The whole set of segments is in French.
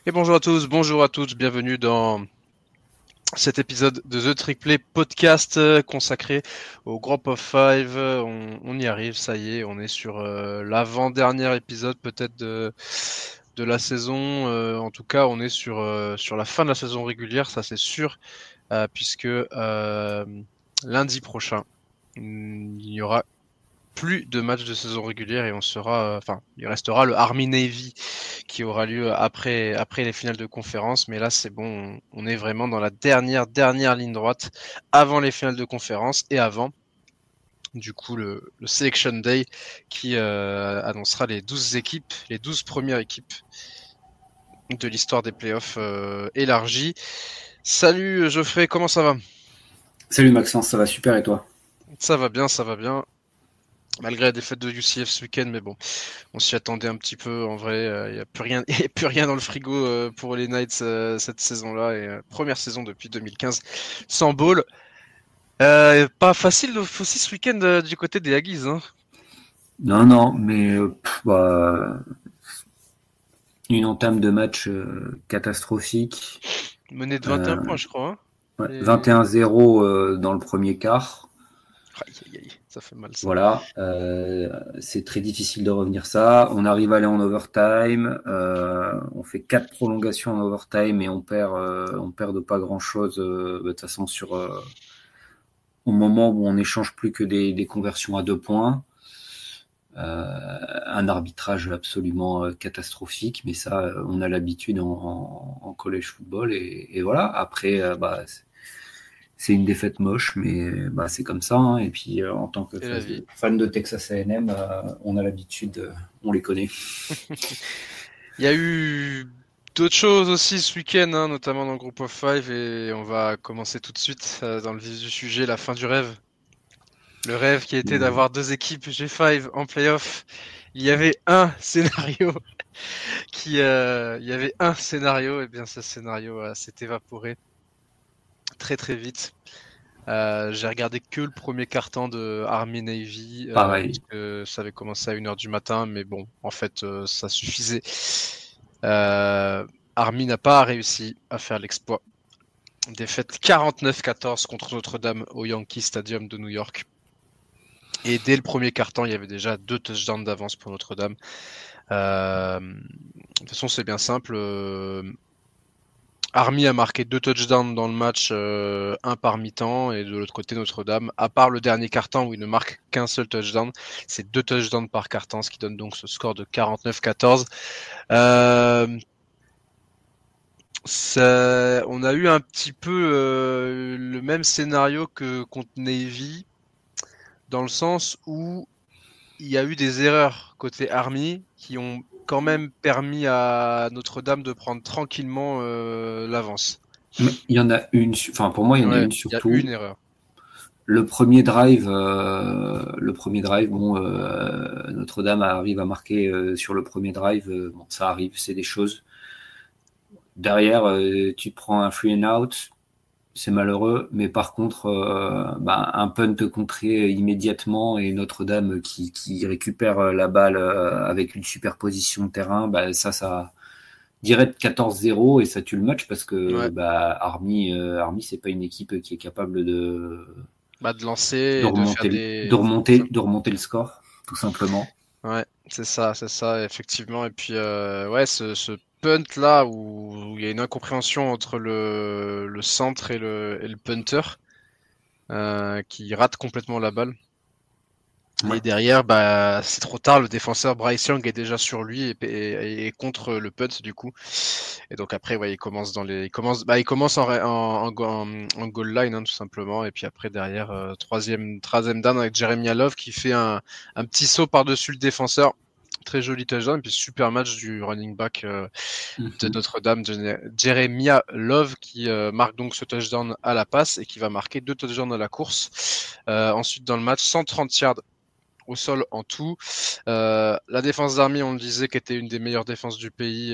Et bonjour à tous, bonjour à toutes, bienvenue dans cet épisode de The Trick Play podcast consacré au Group of Five. On y arrive, ça y est, on est sur l'avant-dernier épisode peut-être de la saison. En tout cas, on est sur la fin de la saison régulière, ça c'est sûr, puisque lundi prochain, il y aura plus de matchs de saison régulière et il restera le Army Navy qui aura lieu après les finales de conférence. Mais là, c'est bon, on est vraiment dans la dernière ligne droite avant les finales de conférence et avant, du coup, le Selection Day qui annoncera les 12 équipes, les 12 premières équipes de l'histoire des playoffs élargis. Salut Geoffrey, comment ça va? Salut Maxence, ça va super et toi? Ça va bien, ça va bien. Malgré la défaite de UCF ce week-end, mais bon, on s'y attendait un petit peu. En vrai, il n'y a plus rien, y a plus rien dans le frigo pour les Knights cette saison-là. Et première saison depuis 2015 sans ball. Pas facile aussi ce week-end du côté des Aggies. Hein. Non, mais une entame de match catastrophique. Mené de 21 points, je crois. Hein. Ouais, Et... 21-0 dans le premier quart. Aïe, ça fait mal ça. Voilà, c'est très difficile de revenir ça. On arrive à aller en overtime. On fait 4 prolongations en overtime et on perd de pas grand-chose. De toute façon, au moment où on n'échange plus que des conversions à 2 points. Un arbitrage absolument catastrophique, mais ça, on a l'habitude en college football et voilà. Après, c'est une défaite moche, mais c'est comme ça. Hein. Et puis, en tant que fan de Texas A&M, on a l'habitude, on les connaît. Il y a eu d'autres choses aussi ce week-end, hein, notamment dans le Group of Five, et on va commencer tout de suite dans le vif du sujet, la fin du rêve. Le rêve qui était d'avoir deux équipes G5 en playoff. Il y avait un scénario il y avait un scénario, et bien ce scénario s'est évaporé très vite. J'ai regardé que le premier quart-temps de Army Navy parce que ça avait commencé à 1h du matin, mais bon, en fait, ça suffisait. Army n'a pas réussi à faire l'exploit. Défaite 49-14 contre Notre-Dame au Yankee Stadium de New York. Et dès le premier quart-temps, il y avait déjà 2 touchdowns d'avance pour Notre-Dame. De toute façon, c'est bien simple. Army a marqué 2 touchdowns dans le match, un par mi-temps, et de l'autre côté, Notre-Dame, à part le dernier quart-temps où il ne marque qu'un seul touchdown, c'est 2 touchdowns par quart-temps, ce qui donne donc ce score de 49-14. On a eu un petit peu le même scénario que contre Navy, dans le sens où il y a eu des erreurs côté Army qui ont quand même permis à Notre-Dame de prendre tranquillement l'avance. Mais il y en a une, pour moi, il y en a une surtout. Il y a une erreur. Le premier drive, Notre-Dame arrive à marquer sur le premier drive. Bon, ça arrive, c'est des choses. Derrière, tu prends un free and out, c'est malheureux, mais par contre, un punt contré immédiatement et Notre-Dame qui récupère la balle avec une superposition de terrain, ça direct 14-0 et ça tue le match parce que Army, c'est pas une équipe qui est capable de lancer, de remonter le score, tout simplement. Ouais, c'est ça, effectivement. Et puis, ce punt là où il y a une incompréhension entre le centre et le punter qui rate complètement la balle. Ouais. Et derrière, c'est trop tard. Le défenseur Bryce Young est déjà sur lui et contre le punt du coup. Et donc après, il commence en goal line hein, tout simplement. Et puis après derrière, troisième down avec Jeremiah Love qui fait un petit saut par-dessus le défenseur. Très joli touchdown. Et puis super match du running back de Notre-Dame, Jeremiah Love, qui marque donc ce touchdown à la passe et qui va marquer 2 touchdowns à la course. Ensuite dans le match, 130 yards au sol en tout. La défense d'Army, on le disait, qui était une des meilleures défenses du pays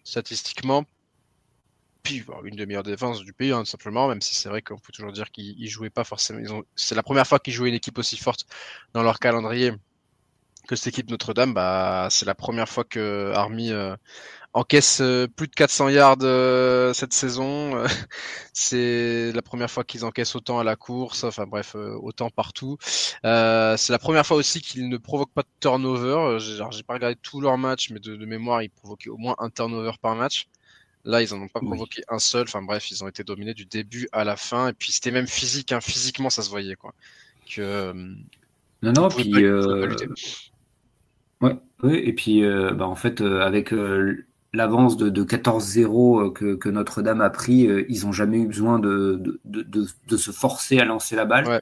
statistiquement. Puis une des meilleures défenses du pays, hein, simplement, même si c'est vrai qu'on peut toujours dire qu'ils jouaient pas forcément. C'est la première fois qu'ils jouaient une équipe aussi forte dans leur calendrier que cette équipe Notre-Dame. C'est la première fois que Army encaisse plus de 400 yards cette saison. C'est la première fois qu'ils encaissent autant à la course. Enfin bref, autant partout. C'est la première fois aussi qu'ils ne provoquent pas de turnover. J'ai pas regardé tous leurs matchs, mais de mémoire, ils provoquaient au moins un turnover par match. Là, ils en ont pas provoqué un seul. Enfin bref, ils ont été dominés du début à la fin. Et puis c'était même physique. Hein. Physiquement, ça se voyait quoi. Que Non, puis pas lutter. ouais, et puis en fait, avec l'avance de 14-0 que Notre-Dame a pris, ils ont jamais eu besoin de se forcer à lancer la balle. Ouais.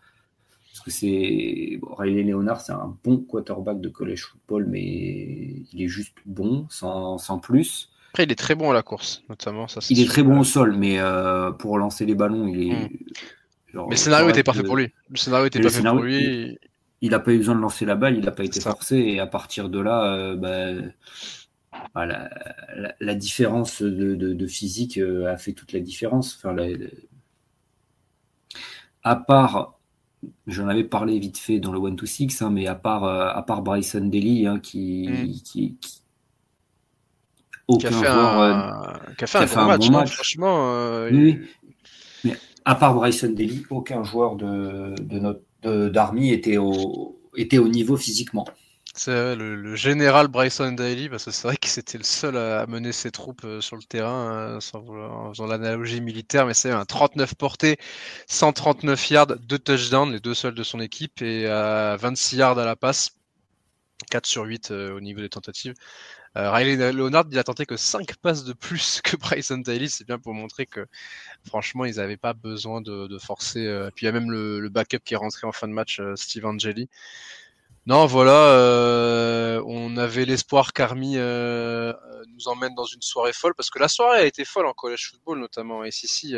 Parce que Riley Leonard, c'est un bon quarterback de college football, mais il est juste bon, sans plus. Après, il est très bon à la course, notamment. Ça, il est très bon au sol, mais pour lancer les ballons, il est. Genre, mais le scénario était parfait pour lui. Le scénario était parfait pour lui. Il n'a pas eu besoin de lancer la balle, il n'a pas été forcé, et à partir de là, la différence de physique a fait toute la différence. Enfin, à part, j'en avais parlé vite fait dans le 1-2-6, hein, mais à part Bryson Daly, hein, qui aucun joueur qui a fait un bon match. Franchement, oui. Mais à part Bryson Daly, aucun joueur d'Army était au niveau physiquement. C'est le général Bryson Daly, parce que c'est vrai que c'était le seul à mener ses troupes sur le terrain, en faisant l'analogie militaire, mais c'est un 39 portées, 139 yards, 2 touchdowns, les deux seuls de son équipe, et 26 yards à la passe, 4 sur 8 au niveau des tentatives. Riley Leonard, il a tenté que 5 passes de plus que Bryson Daly, c'est bien pour montrer que franchement, ils n'avaient pas besoin de forcer. Puis il y a même le backup qui est rentré en fin de match, Steve Angeli. Non, voilà, on avait l'espoir qu'Army nous emmène dans une soirée folle, parce que la soirée a été folle en college football, notamment en SEC.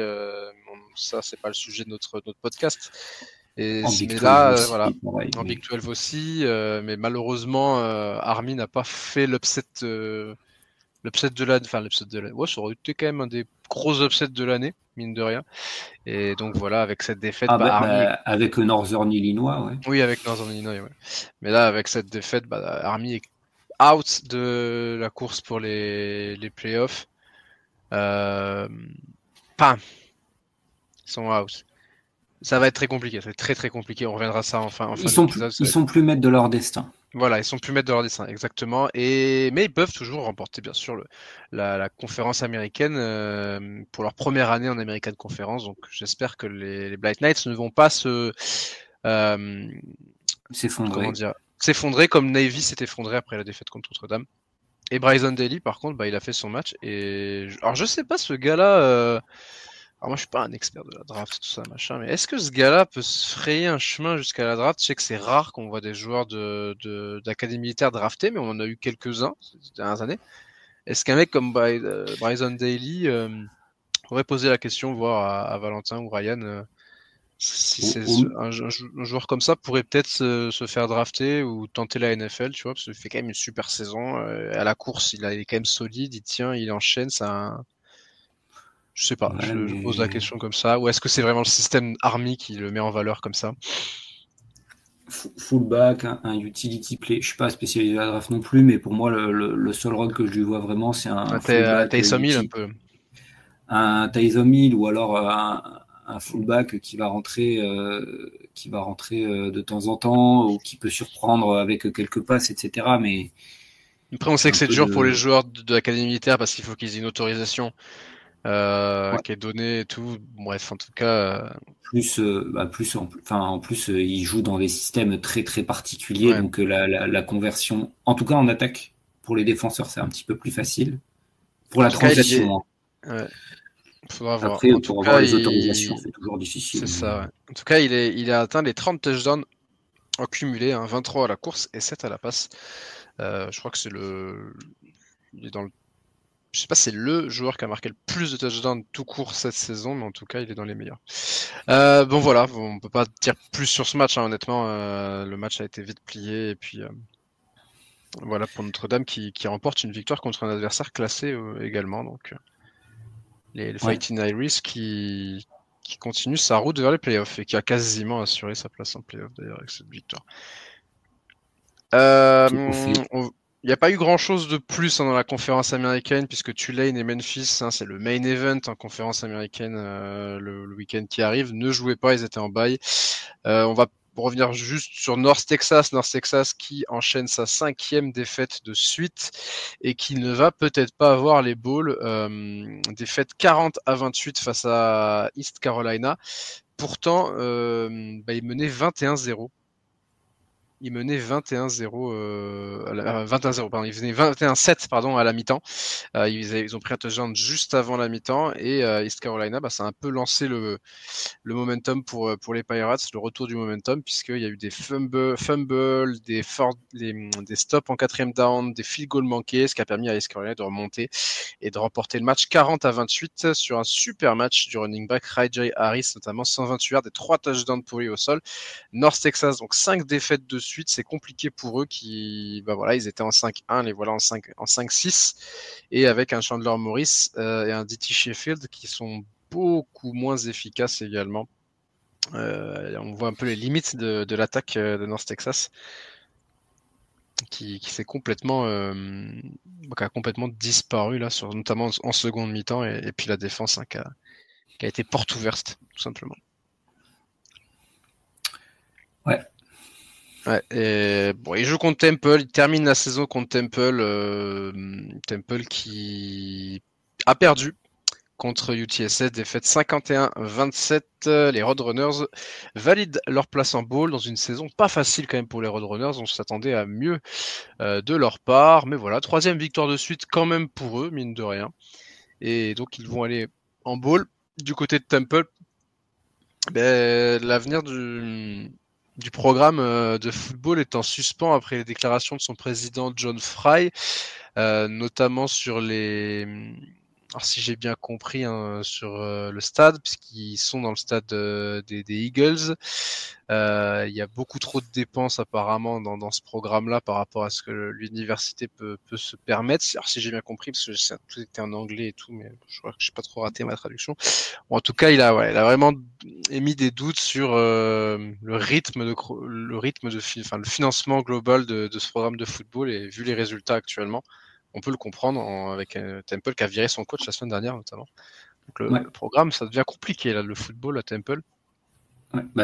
Ça, c'est pas le sujet de notre podcast. Et mais là, voilà, en Big 12 aussi, mais malheureusement, Army n'a pas fait l'upset de l'année. Enfin, l'upset de l'année. Ouais, ça aurait été quand même un des gros upsets de l'année, mine de rien. Et donc voilà, avec cette défaite, Army... avec Northern Illinois, ouais. Oui, avec Northern Illinois, ouais. Mais là, avec cette défaite, Army est out de la course pour les playoffs. Ils sont out. Ça va être très compliqué, ça va être très très compliqué. On reviendra ça en fin d'épisode. Ils sont plus maîtres de leur destin. Voilà, ils sont plus maîtres de leur destin, exactement. Mais ils peuvent toujours remporter, bien sûr, la conférence américaine pour leur première année en American Conference. Donc, j'espère que les Blight Knights ne vont pas s'effondrer comme Navy s'est effondré après la défaite contre Notre-Dame. Et Bryson Daly, par contre, il a fait son match. Alors, je sais pas, ce gars-là. Alors moi, je suis pas un expert de la draft, tout ça, machin, mais est-ce que ce gars-là peut se frayer un chemin jusqu'à la draft? Je sais que c'est rare qu'on voit des joueurs d'académie militaire draftés, mais on en a eu quelques-uns ces dernières années. Est-ce qu'un mec comme Bryson Daly pourrait poser la question, voir à Valentin ou Ryan, si c'est un joueur comme ça pourrait peut-être se faire drafter ou tenter la NFL, tu vois, parce qu'il fait quand même une super saison. À la course, il est quand même solide, il enchaîne, ça... Je sais pas, je pose la question comme ça. Ou est-ce que c'est vraiment le système Army qui le met en valeur comme ça? Fullback, un utility play. Je suis pas spécialisé à la draft non plus, mais pour moi, le seul rôle que je lui vois vraiment, c'est un fullback. Taysom Hill un peu. Un Taysom Hill ou alors un fullback qui va rentrer de temps en temps ou qui peut surprendre avec quelques passes, etc. Mais après, on sait que c'est dur pour les joueurs de l'académie militaire parce qu'il faut qu'ils aient une autorisation qui est donnée et tout. Bref, en tout cas. En plus, il joue dans des systèmes très très particuliers, donc la conversion, en tout cas en attaque, pour les défenseurs, c'est un petit peu plus facile. Pour la transition. Faudra voir. Après, pour avoir les autorisations, c'est toujours difficile. C'est ça, ouais. En tout cas, il a atteint les 30 touchdowns en cumulé, 23 à la course et 7 à la passe. Je crois que c'est il est dans le... Je sais pas si c'est le joueur qui a marqué le plus de touchdowns tout court cette saison, mais en tout cas, il est dans les meilleurs. Bon voilà, on peut pas dire plus sur ce match, hein, honnêtement. Le match a été vite plié et puis voilà pour Notre-Dame qui remporte une victoire contre un adversaire classé également. Donc les Fighting Irish qui continue sa route vers les playoffs et qui a quasiment assuré sa place en playoff d'ailleurs avec cette victoire. Il n'y a pas eu grand-chose de plus dans la conférence américaine, puisque Tulane et Memphis, c'est le main event en conférence américaine le week-end qui arrive, ne jouaient pas, ils étaient en bye. On va revenir juste sur North Texas. North Texas qui enchaîne sa 5e défaite de suite et qui ne va peut-être pas avoir les balls. Défaite 40-28 face à East Carolina. Pourtant, il menait 21-0. Il menait 21-0, 21-0, pardon, il venait 21-7 pardon, à la mi-temps. Ils ont pris un touchdown juste avant la mi-temps et East Carolina, ça a un peu lancé le momentum pour les Pirates, le retour du momentum, puisqu'il y a eu des fumbles, des stops en 4e down, des field goals manqués, ce qui a permis à East Carolina de remonter et de remporter le match 40-28 sur un super match du running back Rajai Harris, notamment 128 yards et 3 touchdowns pour lui au sol. North Texas, donc 5 défaites de suite, c'est compliqué pour eux ils étaient en 5-1, les voilà en 5-6 et avec un Chandler Morris et un D.T. Sheffield qui sont beaucoup moins efficaces également. On voit un peu les limites de l'attaque de North Texas qui s'est complètement qui a complètement disparu là, notamment en seconde mi-temps et puis la défense qui a été porte ouverte tout simplement. Ouais. Et bon, il joue contre Temple, il termine la saison contre Temple, Temple qui a perdu contre UTSA, défaite 51-27. Les Roadrunners valident leur place en bowl dans une saison pas facile quand même pour les Roadrunners. On s'attendait à mieux de leur part, mais voilà, 3e victoire de suite quand même pour eux, mine de rien. Et donc ils vont aller en bowl. Du côté de Temple, l'avenir du programme de football est en suspens après les déclarations de son président John Fry, notamment sur alors si j'ai bien compris sur le stade, puisqu'ils sont dans le stade des Eagles. Il y a beaucoup trop de dépenses apparemment dans ce programme-là par rapport à ce que l'université peut se permettre. Alors si j'ai bien compris, parce que tout était en anglais et tout, mais je crois que je n'ai pas trop raté ma traduction. Bon, en tout cas, il a vraiment émis des doutes sur le financement global de ce programme de football, et vu les résultats actuellement, on peut le comprendre avec Temple qui a viré son coach la semaine dernière notamment. Donc le programme, ça devient compliqué là, le football à Temple.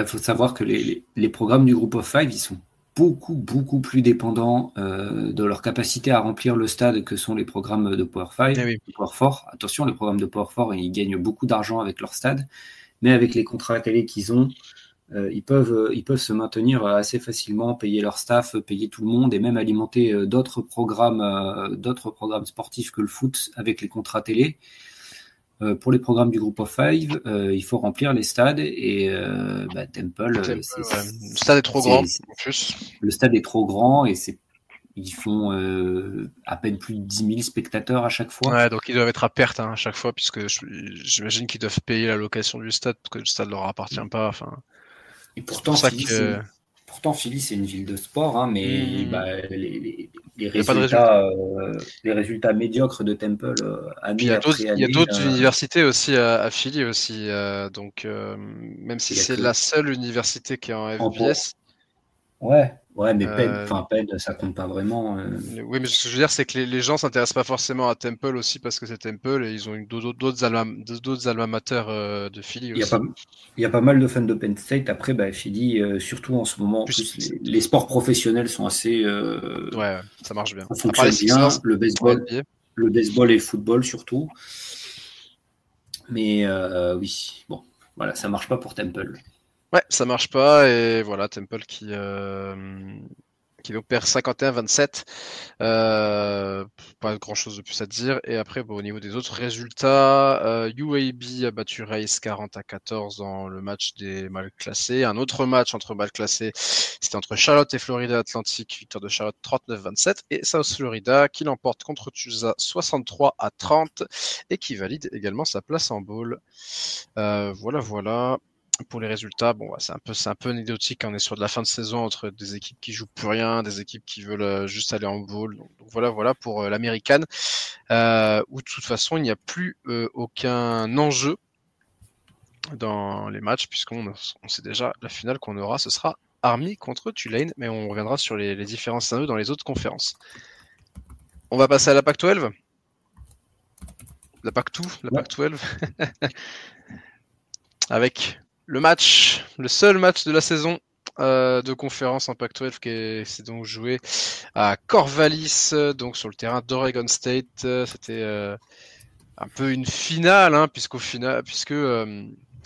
Faut savoir que les programmes du Group of Five, ils sont beaucoup plus dépendants de leur capacité à remplir le stade que sont les programmes de Power 5, Power 4. Attention, les programmes de Power 4, ils gagnent beaucoup d'argent avec leur stade, mais avec les contrats à télé qu'ils ont, ils peuvent se maintenir assez facilement, payer leur staff, payer tout le monde et même alimenter d'autres programmes sportifs que le foot avec les contrats télé. Pour les programmes du Group of Five, il faut remplir les stades et Temple, le stade est trop grand en plus. Le stade est trop grand et ils font à peine plus de 10 000 spectateurs à chaque fois. Ouais, donc ils doivent être à perte à chaque fois, puisque j'imagine qu'ils doivent payer la location du stade, parce que le stade ne leur appartient pas. Enfin, et pourtant, Philly, c'est une ville de sport, mais les résultats médiocres de Temple année après année. Il y a d'autres universités aussi à Philly aussi, donc même si c'est la seule université qui est en FBS. Ouais, mais Penn, ça compte pas vraiment. Oui, mais ce que je veux dire, c'est que les gens s'intéressent pas forcément à Temple aussi parce que c'est Temple et ils ont d'autres alma mater de Philly aussi. Il y a pas mal de fans de Penn State. Après, Philly, surtout en ce moment, les sports professionnels sont assez. Ouais, ça marche bien. Ça fonctionne bien. Le baseball et le football surtout. Mais oui, bon, voilà, ça marche pas pour Temple. Ouais, ça marche pas et voilà, Temple qui donc perd 51-27. Pas grand chose de plus à dire. Et après, au niveau des autres résultats, UAB a battu Rice 40-14 dans le match des mal classés. Un autre match entre mal classés, c'était entre Charlotte et Florida Atlantic, victoire de Charlotte 39-27, et South Florida qui l'emporte contre Tulsa 63-30 et qui valide également sa place en bowl. Voilà. Pour les résultats, c'est un peu anecdotique. On est sur de la fin de saison entre des équipes qui jouent plus rien, des équipes qui veulent juste aller en bowl. Donc voilà pour l'américaine, où de toute façon il n'y a plus aucun enjeu dans les matchs, puisqu'on sait déjà la finale qu'on aura, ce sera Army contre Tulane, mais on reviendra sur les différents scénarios dans les autres conférences. On va passer à la Pac-12. La Pac-2, la Ouais. Pac-12. Avec le seul match de la saison de conférence en Pac-12 qui s'est donc joué à Corvallis, donc sur le terrain d'Oregon State. C'était un peu une finale, hein, puisque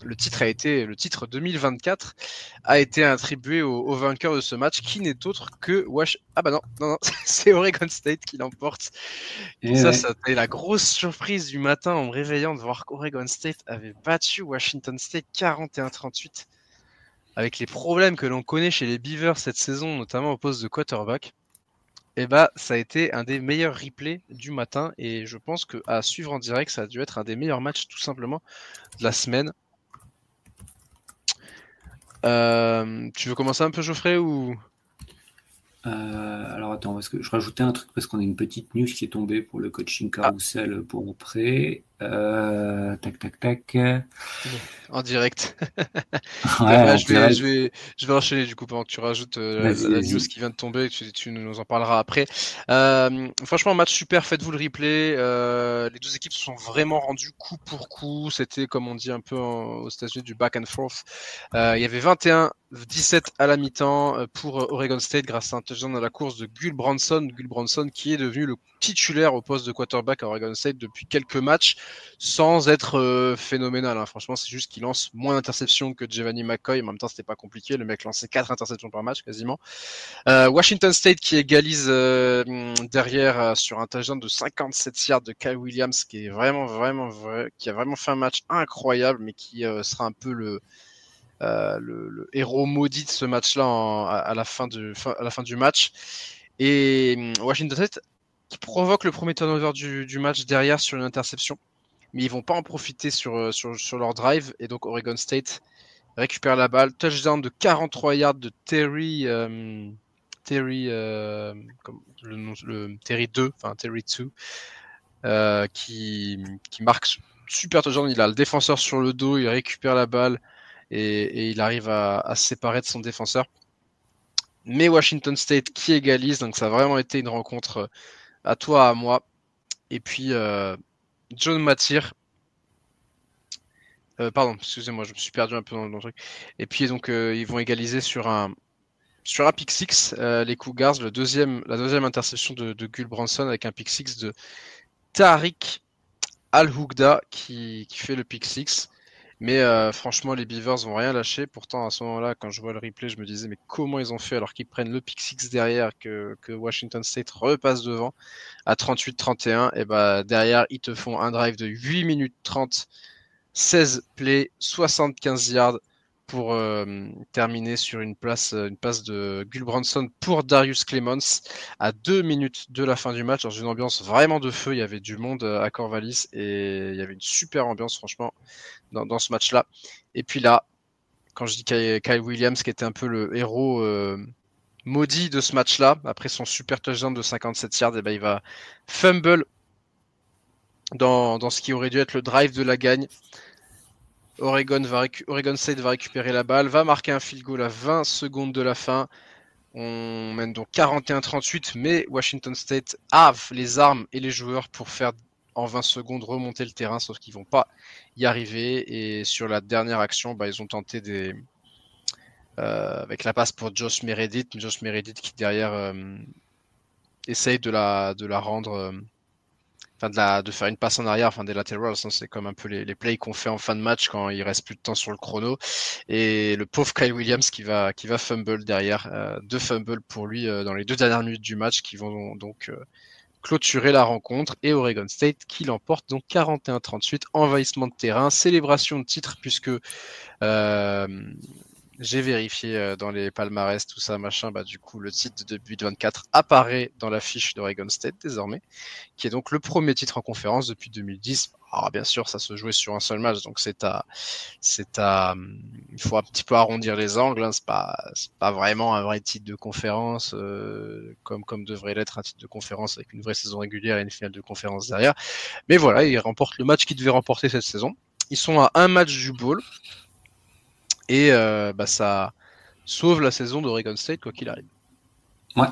le titre 2024 a été attribué au vainqueur de ce match, qui n'est autre que Ah bah non, c'est Oregon State qui l'emporte. Et Ça ouais. a été la grosse surprise du matin en me réveillant de voir qu'Oregon State avait battu Washington State 41-38. Avec les problèmes que l'on connaît chez les Beavers cette saison, notamment au poste de quarterback. Et bah, ça a été un des meilleurs replays du matin, et je pense qu'à suivre en direct, ça a dû être un des meilleurs matchs tout simplement de la semaine. Tu veux commencer un peu, Geoffrey, ou Alors attends, parce que je rajoutais un truc parce qu'on a une petite news qui est tombée pour le coaching carousel pour après. Tac. en direct? Ouais, en Je vais, direct. je vais, je vais enchaîner du coup pendant que tu rajoutes la news Vas-y. qui vient de tomber. Tu nous en parleras après. Franchement, match super. Faites-vous le replay. Les deux équipes se sont vraiment rendues coup pour coup. C'était, comme on dit un peu aux États-Unis, du back and forth. Il y avait 21-17 à la mi-temps pour Oregon State grâce à un touchdown à la course de Gus Bronson. Gus Bronson qui est devenu le titulaire au poste de quarterback à Oregon State depuis quelques matchs sans être phénoménal. Hein. Franchement, c'est juste qu'il lance moins d'interceptions que Giovanni McCoy. En même temps, c'était pas compliqué. Le mec lançait 4 interceptions par match quasiment. Washington State qui égalise derrière sur un touchdown de 57 yards de Kyle Williams qui est qui a vraiment fait un match incroyable, mais qui sera un peu le héros maudit de ce match-là à la fin du match. Et Washington State qui provoque le premier turnover du match derrière sur une interception, mais ils vont pas en profiter sur leur drive, et donc Oregon State récupère la balle, touchdown de 43 yards de Terry comme Terry 2, enfin Terry 2, qui marque super touchdown. Il a le défenseur sur le dos, il récupère la balle et il arrive à se séparer de son défenseur. Mais Washington State qui égalise, donc ça a vraiment été une rencontre à toi, à moi. Et puis John Matir, pardon, excusez-moi, je me suis perdu un peu dans le truc. Et puis donc ils vont égaliser sur un pick six, les Cougars, la deuxième interception de Gus Bronson avec un pick six de Tariq Al-Hougda qui fait le pick six. Mais franchement, les Beavers vont rien lâcher. Pourtant, à ce moment-là, quand je vois le replay, je me disais, mais comment ils ont fait alors qu'ils prennent le pick six derrière, que Washington State repasse devant à 38-31. Et bah derrière, ils te font un drive de 8 minutes 30, 16 plays, 75 yards pour terminer sur une passe de Gus Bronson pour Darius Clemons à 2 minutes de la fin du match, dans une ambiance vraiment de feu. Il y avait du monde à Corvallis et il y avait une super ambiance franchement dans ce match-là. Et puis là, quand je dis Kyle Williams qui était un peu le héros maudit de ce match-là, après son super touchdown de 57 yards, et ben il va fumble dans ce qui aurait dû être le drive de la gagne. Oregon State va récupérer la balle, va marquer un field goal à 20 secondes de la fin. On mène donc 41-38, mais Washington State a les armes et les joueurs pour faire en 20 secondes remonter le terrain, sauf qu'ils vont pas y arriver. Et sur la dernière action, ils ont tenté avec la passe pour Josh Meredith qui derrière essaye de la rendre de faire une passe en arrière, des laterals, hein, c'est comme un peu les plays qu'on fait en fin de match quand il reste plus de temps sur le chrono. Et le pauvre Kyle Williams qui va fumble derrière, 2 fumbles pour lui dans les 2 dernières minutes du match qui vont donc clôturer la rencontre, et Oregon State qui l'emporte donc 41-38, envahissement de terrain, célébration de titre puisque j'ai vérifié dans les palmarès, tout ça, machin, du coup, le titre de 2024 apparaît dans la fiche d'Oregon State désormais, qui est donc le premier titre en conférence depuis 2010. Alors, bien sûr, ça se jouait sur un seul match, donc il faut un petit peu arrondir les angles, hein. C'est pas vraiment un vrai titre de conférence, comme devrait l'être un titre de conférence avec une vraie saison régulière et une finale de conférence derrière. Mais voilà, ils remportent le match qu'ils devaient remporter cette saison. Ils sont à un match du bowl. Et ça sauve la saison d'Oregon State, quoi qu'il arrive. Ouais.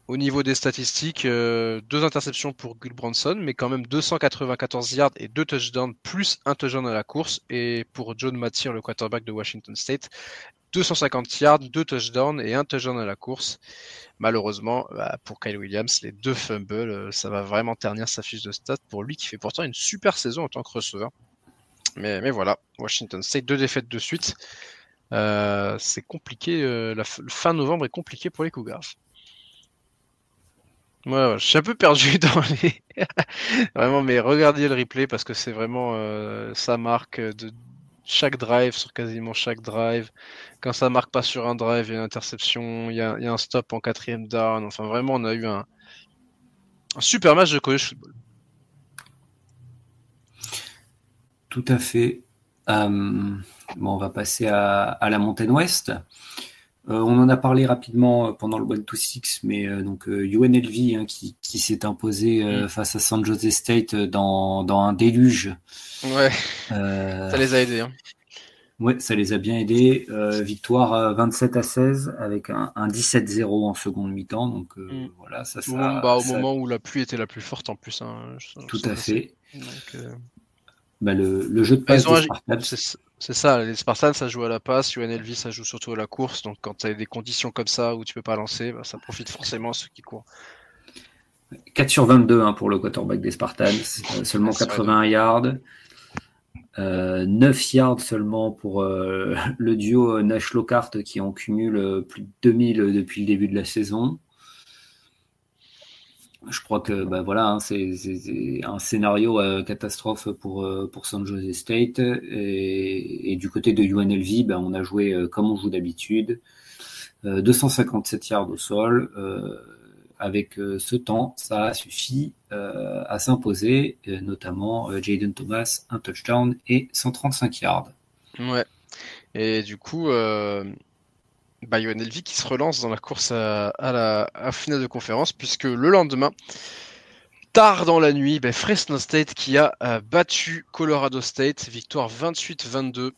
Au niveau des statistiques, 2 interceptions pour Gulbranson, mais quand même 294 yards et 2 touchdowns, plus un touchdown à la course. Et pour John Mathieu, le quarterback de Washington State, 250 yards, 2 touchdowns et un touchdown à la course. Malheureusement, pour Kyle Williams, les 2 fumbles, ça va vraiment ternir sa fiche de stats pour lui qui fait pourtant une super saison en tant que receveur. Mais voilà, Washington State, 2 défaites de suite. C'est compliqué, la fin novembre est compliquée pour les Cougars. Ouais, je suis un peu perdu dans les. Vraiment, mais regardez le replay parce que c'est vraiment. Ça marque de chaque drive, sur quasiment chaque drive. Quand ça marque pas sur un drive, il y a une interception, il y a un stop en 4ème down. Enfin, vraiment, on a eu un super match de college football. Tout à fait. Bon, on va passer à la Mountain West. On en a parlé rapidement pendant le 1-2-6, mais donc UNLV hein, qui s'est imposé face à San Jose State dans un déluge. Ouais, ça les a aidés. Hein. Ouais, ça les a bien aidés. Victoire 27-16 avec un 17-0 en seconde mi-temps. Donc voilà, ça. Au moment où la pluie était la plus forte en plus. Hein, tout à fait. Donc, le jeu de passe des Spartans. C'est ça, les Spartans ça joue à la passe, UNLV ça joue surtout à la course, donc quand tu as des conditions comme ça où tu peux pas lancer, ça profite forcément à ceux qui courent. 4 sur 22 hein, pour le quarterback des Spartans, seulement 81 yards, 9 yards seulement pour le duo Nash-Lockhart qui en cumule plus de 2000 depuis le début de la saison. Je crois que voilà, hein, c'est un scénario catastrophe pour San Jose State et du côté de UNLV, on a joué comme on joue d'habitude, 257 yards au sol. Avec ce temps, ça a suffi à s'imposer, notamment Jayden Thomas, un touchdown et 135 yards. Ouais. Et du coup, UNLV qui se relance dans la course à la finale de conférence, puisque le lendemain, tard dans la nuit, Fresno State qui a battu Colorado State, victoire 28-22.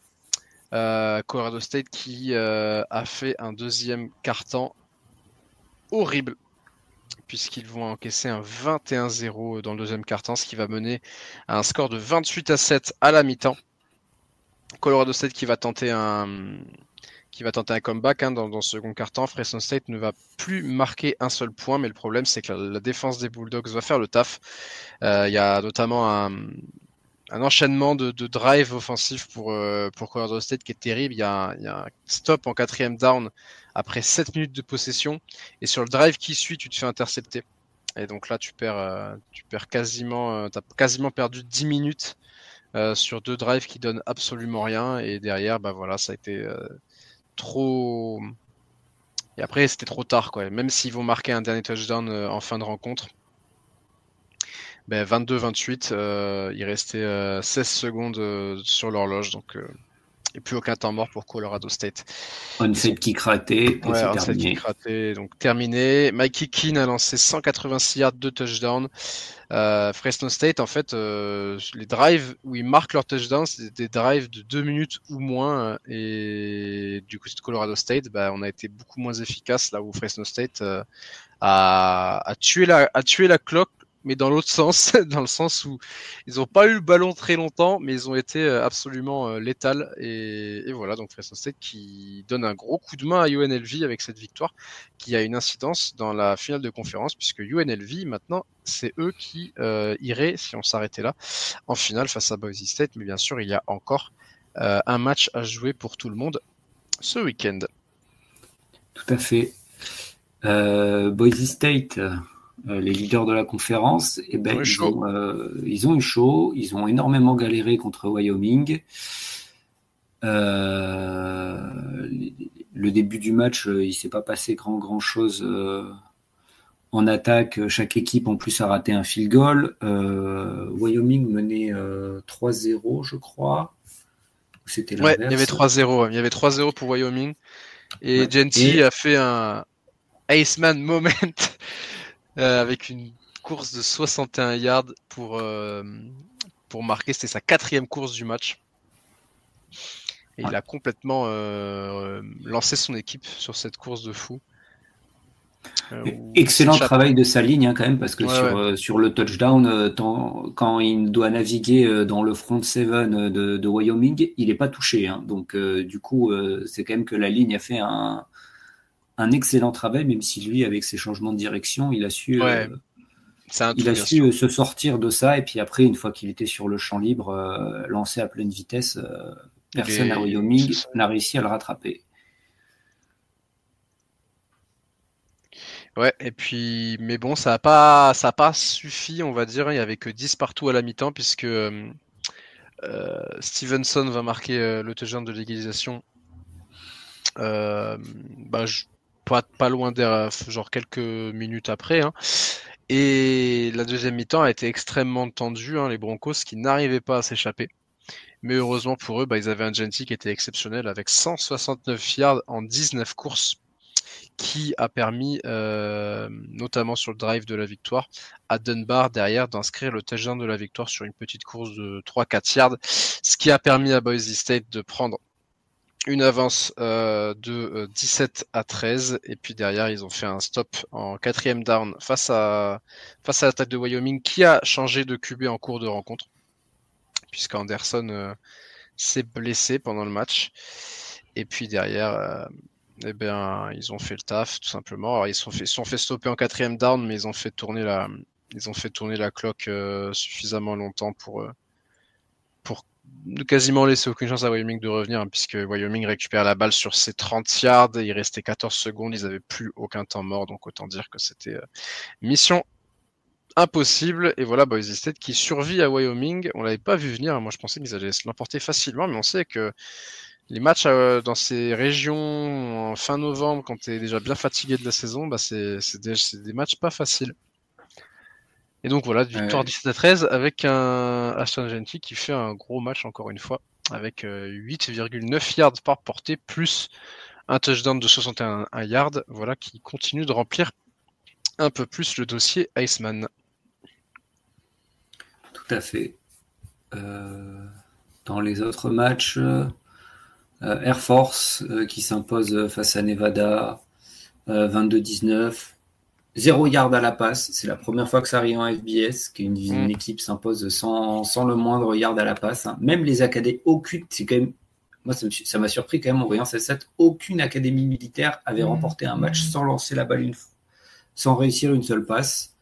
Colorado State qui a fait un deuxième quart-temps horrible, puisqu'ils vont encaisser un 21-0 dans le deuxième quart-temps, ce qui va mener à un score de 28-7 à la mi-temps. Colorado State qui va tenter un comeback dans le second quart-temps. Fresno State ne va plus marquer un seul point, mais le problème c'est que la défense des Bulldogs va faire le taf. Il y a notamment un enchaînement de drive offensif pour Colorado State qui est terrible. Il y a un stop en 4ème down après 7 minutes de possession, et sur le drive qui suit, tu te fais intercepter. Et donc là, tu perds quasiment, t'as quasiment perdu 10 minutes sur 2 drives qui donnent absolument rien. Et derrière, voilà, ça a été trop. Et après, c'était trop tard, quoi. Même s'ils vont marquer un dernier touchdown en fin de rencontre, 22-28, il restait 16 secondes sur l'horloge, donc et plus aucun temps mort pour Colorado State. Onside kick raté, ouais, onside kick raté, donc terminé. Mikey Keene a lancé 186 yards, 2 touchdowns. Fresno State, en fait, les drives où ils marquent leur touchdown, c'est des drives de 2 minutes ou moins. Et du coup, c'est Colorado State, on a été beaucoup moins efficace là où Fresno State a tué la clock, mais dans l'autre sens, dans le sens où ils n'ont pas eu le ballon très longtemps, mais ils ont été absolument létals. Et voilà, donc Fresno State qui donne un gros coup de main à UNLV avec cette victoire, qui a une incidence dans la finale de conférence, puisque UNLV, maintenant, c'est eux qui iraient, si on s'arrêtait là, en finale face à Boise State. Mais bien sûr, il y a encore un match à jouer pour tout le monde ce week-end. Tout à fait. Boise State... les leaders de la conférence, ils ont eu chaud, ils ont énormément galéré contre Wyoming. Le début du match, il s'est pas passé grand chose en attaque. Chaque équipe en plus a raté un field goal. Wyoming menait 3-0, je crois. C'était l'inverse. Ouais, il y avait 3-0. Il y avait 3-0 pour Wyoming. Et Genty a fait un Iceman moment. Avec une course de 61 yards pour marquer. C'était sa 4e course du match. Et il a complètement lancé son équipe sur cette course de fou. Excellent travail de sa ligne quand même, parce que Ouais, sur le touchdown, quand il doit naviguer dans le front seven de Wyoming, il n'est pas touché. Donc du coup, c'est quand même que la ligne a fait un excellent travail, même si lui, avec ses changements de direction, il a su, c'est un tout, bien sûr. se sortir de ça. Et puis après, une fois qu'il était sur le champ libre, lancé à pleine vitesse, personne à Wyoming n'a réussi à le rattraper. Ouais, et puis, mais bon, ça a pas suffi, on va dire. Il y avait que 10 partout à la mi-temps, puisque Stevenson va marquer le touchdown de l'égalisation. Pas loin derrière, genre quelques minutes après. Et la deuxième mi-temps a été extrêmement tendue. Les Broncos qui n'arrivaient pas à s'échapper. Mais heureusement pour eux, ils avaient un Genty qui était exceptionnel avec 169 yards en 19 courses, qui a permis, notamment sur le drive de la victoire, à Dunbar derrière d'inscrire le touchdown de la victoire sur une petite course de 3-4 yards, ce qui a permis à Boise State de prendre une avance de 17-13, et puis derrière ils ont fait un stop en 4e down face à l'attaque de Wyoming, qui a changé de QB en cours de rencontre, puisqu'Anderson s'est blessé pendant le match. Et puis derrière, ils ont fait le taf tout simplement. Alors, ils se sont fait stopper en 4e down, mais ils ont fait tourner la clock suffisamment longtemps pour ne quasiment laisser aucune chance à Wyoming de revenir, puisque Wyoming récupère la balle sur ses 30 yards, il restait 14 secondes, ils n'avaient plus aucun temps mort, donc autant dire que c'était mission impossible. Et voilà, Boise State qui survit à Wyoming. On l'avait pas vu venir, moi je pensais qu'ils allaient se l'emporter facilement, mais on sait que les matchs dans ces régions en fin novembre, quand tu es déjà bien fatigué de la saison, c'est des matchs pas faciles. Et donc voilà, victoire 17-13 avec un Ashton Genty qui fait un gros match encore une fois, avec 8,9 yards par portée, plus un touchdown de 61 yards, voilà, qui continue de remplir un peu plus le dossier Iceman. Tout à fait. Dans les autres matchs, Air Force qui s'impose face à Nevada 22-19. 0 yard à la passe. C'est la première fois que ça arrive en FBS, qu'une équipe s'impose sans le moindre yard à la passe. Même les académies, aucune, c'est quand même, moi ça m'a surpris quand même en voyant cette set, aucune académie militaire avait remporté un match sans lancer la balle sans réussir une seule passe.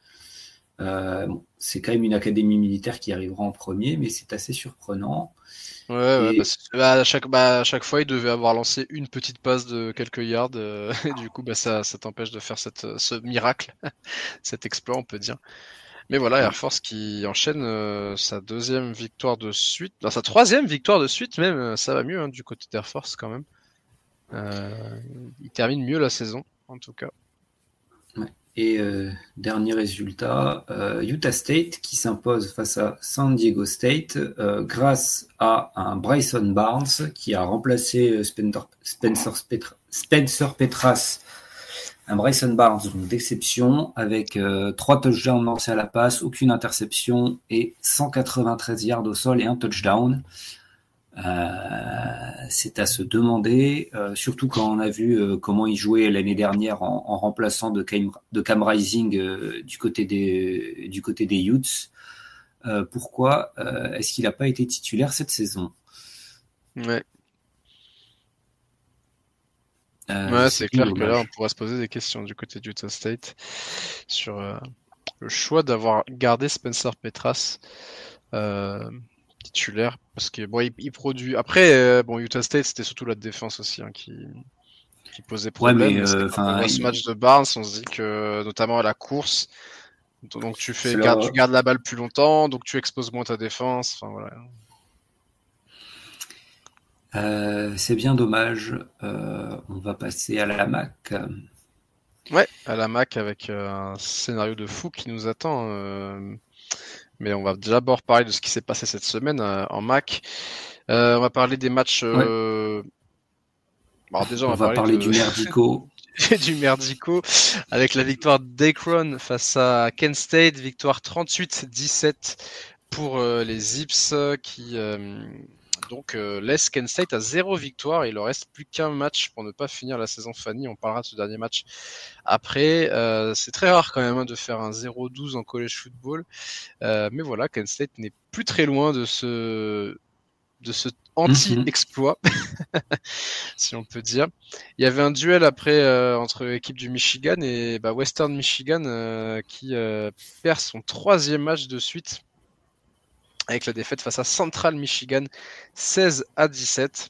C'est quand même une académie militaire qui arrivera en premier, mais c'est assez surprenant. À chaque fois, il devait avoir lancé une petite passe de quelques yards. Et du coup, ça t'empêche de faire ce miracle, cet exploit, on peut dire. Mais voilà, Air Force qui enchaîne sa deuxième victoire de suite, sa troisième victoire de suite même. Ça va mieux du côté d'Air Force quand même. Il termine mieux la saison, en tout cas. Et dernier résultat, Utah State qui s'impose face à San Diego State grâce à un Bryson Barnes qui a remplacé Spencer Petras. Un Bryson Barnes d'exception avec 3 touchdowns lancés à la passe, aucune interception et 193 yards au sol et un touchdown. C'est à se demander, surtout quand on a vu comment il jouait l'année dernière en remplaçant de Cam Rising du côté des Utes. Pourquoi est-ce qu'il n'a pas été titulaire cette saison? Ouais. C'est clair que là, on pourra se poser des questions du côté d'Utah State sur le choix d'avoir gardé Spencer Petras titulaire, parce que il produit. Après, Utah State, c'était surtout la défense aussi qui posait problème. Ouais, mais ce match de Barnes, on se dit que notamment à la course, donc tu gardes la balle plus longtemps, donc tu exposes moins ta défense. Enfin voilà. C'est bien dommage. On va passer à la MAC. Ouais, à la MAC avec un scénario de fou qui nous attend. Mais on va d'abord parler de ce qui s'est passé cette semaine en MAC. On va parler des matchs. Alors déjà, on va parler du merdico. du merdico avec la victoire d'Akron face à Kent State, victoire 38-17 pour les Zips qui Donc laisse Kent State à 0 victoire. Il leur reste plus qu'un match pour ne pas finir la saison Fanny. On parlera de ce dernier match après. C'est très rare quand même de faire un 0-12 en college football. Mais voilà, Kent State n'est plus très loin de ce anti-exploit, si on peut dire. Il y avait un duel après entre l'équipe du Michigan et Western Michigan qui perd son 3e match de suite avec la défaite face à Central Michigan 16-17.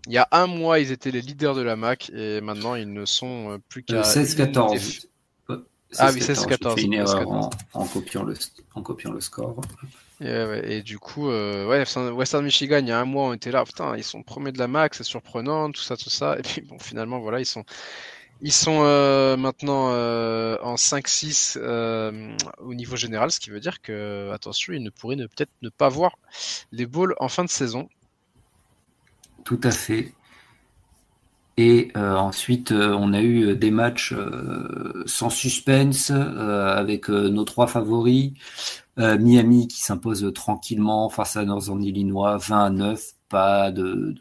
Il y a un mois, ils étaient les leaders de la MAC et maintenant ils ne sont plus qu'à 16-14. Ah oui, 16-14. J'ai fait une erreur en copiant le score. Et du coup, Western Michigan, il y a un mois, on était là, putain, ils sont premiers de la MAC, c'est surprenant, tout ça. Et puis bon, finalement, voilà, ils sont maintenant en 5-6 au niveau général, ce qui veut dire que, attention, ils ne pourraient peut-être ne pas voir les bowls en fin de saison. Tout à fait. Et ensuite, on a eu des matchs sans suspense avec nos 3 favoris. Miami qui s'impose tranquillement face à Northern Illinois, 20-9. Pas de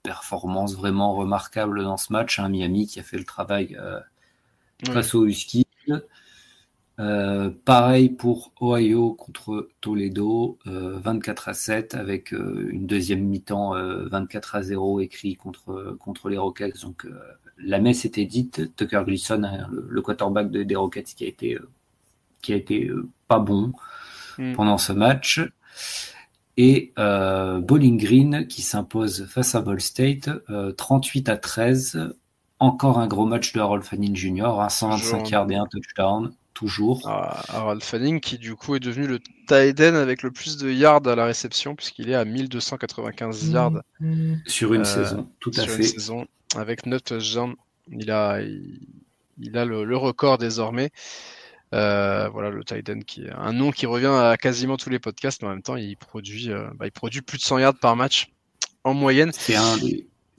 performance vraiment remarquable dans ce match. Miami qui a fait le travail face aux Huskies. Pareil pour Ohio contre Toledo, 24-7 avec une deuxième mi-temps 24-0 écrit contre les Rockets. Donc la messe était dite. Tucker Gleason, le quarterback des Rockets, qui a été pas bon pendant ce match. Et Bowling Green qui s'impose face à Ball State 38-13. Encore un gros match de Harold Fanning Jr. 125 yards et un touchdown. Toujours. Harold Fanning qui du coup est devenu le tight end avec le plus de yards à la réception puisqu'il est à 1295 yards sur une saison, tout à fait. Une saison avec 9 touchdowns. Il a le record désormais. Voilà, le tight end qui est un nom qui revient à quasiment tous les podcasts, mais en même temps il produit plus de 100 yards par match en moyenne.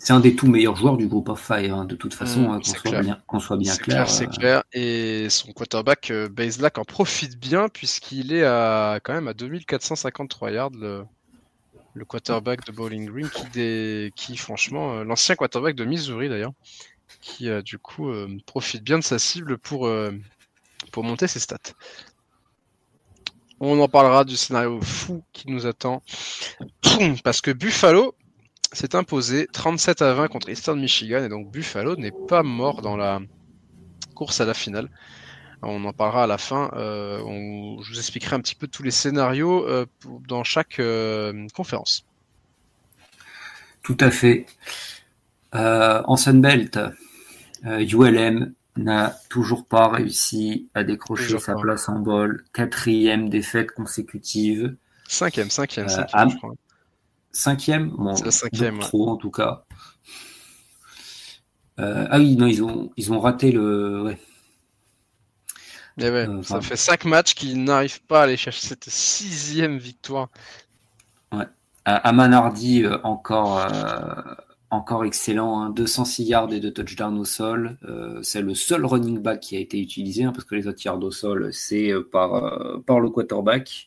C'est un des tout meilleurs joueurs du groupe of five, de toute façon, qu'on soit bien clair. C'est clair. Et son quarterback, Bazelak, en profite bien, puisqu'il est quand même à 2453 yards, le quarterback de Bowling Green, qui franchement, l'ancien quarterback de Missouri d'ailleurs, qui du coup profite bien de sa cible pour monter ses stats. On en parlera du scénario fou qui nous attend, parce que Buffalo s'est imposé 37-20 contre Eastern Michigan, et donc Buffalo n'est pas mort dans la course à la finale. On en parlera à la fin. Je vous expliquerai un petit peu tous les scénarios dans chaque conférence. Tout à fait. En Sunbelt, ULM n'a toujours pas réussi à décrocher sa place en bowl. 4e défaite consécutive. 5e, je crois. 5e, bon, c'est la 5e, trop en tout cas. Oui, non, ils ont raté le. Ouais. Ça fait 5 matchs qu'ils n'arrivent pas à aller chercher cette 6e victoire. Ouais. Aman Hardy, encore excellent, 206 yards et 2 touchdowns au sol. C'est le seul running back qui a été utilisé, parce que les autres yards au sol, c'est par le quarterback.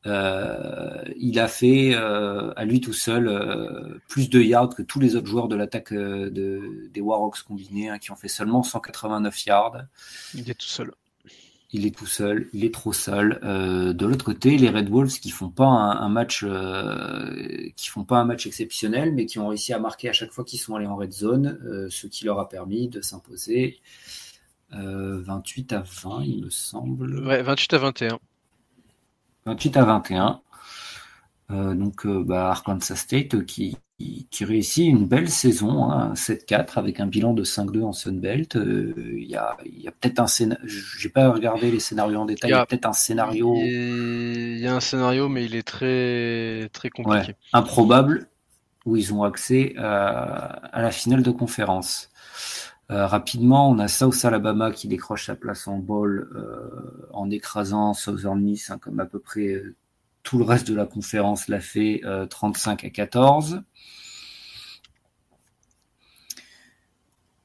Il a fait à lui tout seul plus de yards que tous les autres joueurs de l'attaque des Warhawks combinés, qui ont fait seulement 189 yards. Il est tout seul. Il est trop seul. De l'autre côté, les Red Wolves qui font pas un match exceptionnel, mais qui ont réussi à marquer à chaque fois qu'ils sont allés en red zone, ce qui leur a permis de s'imposer 28-20, il me semble. Ouais, 28-21. 28-21. Donc Arkansas State qui réussit une belle saison, 7-4 avec un bilan de 5-2 en Sunbelt. Il y a peut-être un scénario, j'ai pas regardé les scénarios en détail, il y a peut-être un scénario. Il y a un scénario, mais il est très, très compliqué. Ouais, improbable, où ils ont accès à la finale de conférence. Rapidement, on a South Alabama qui décroche sa place en bowl en écrasant Southern Miss, comme à peu près tout le reste de la conférence l'a fait, 35-14.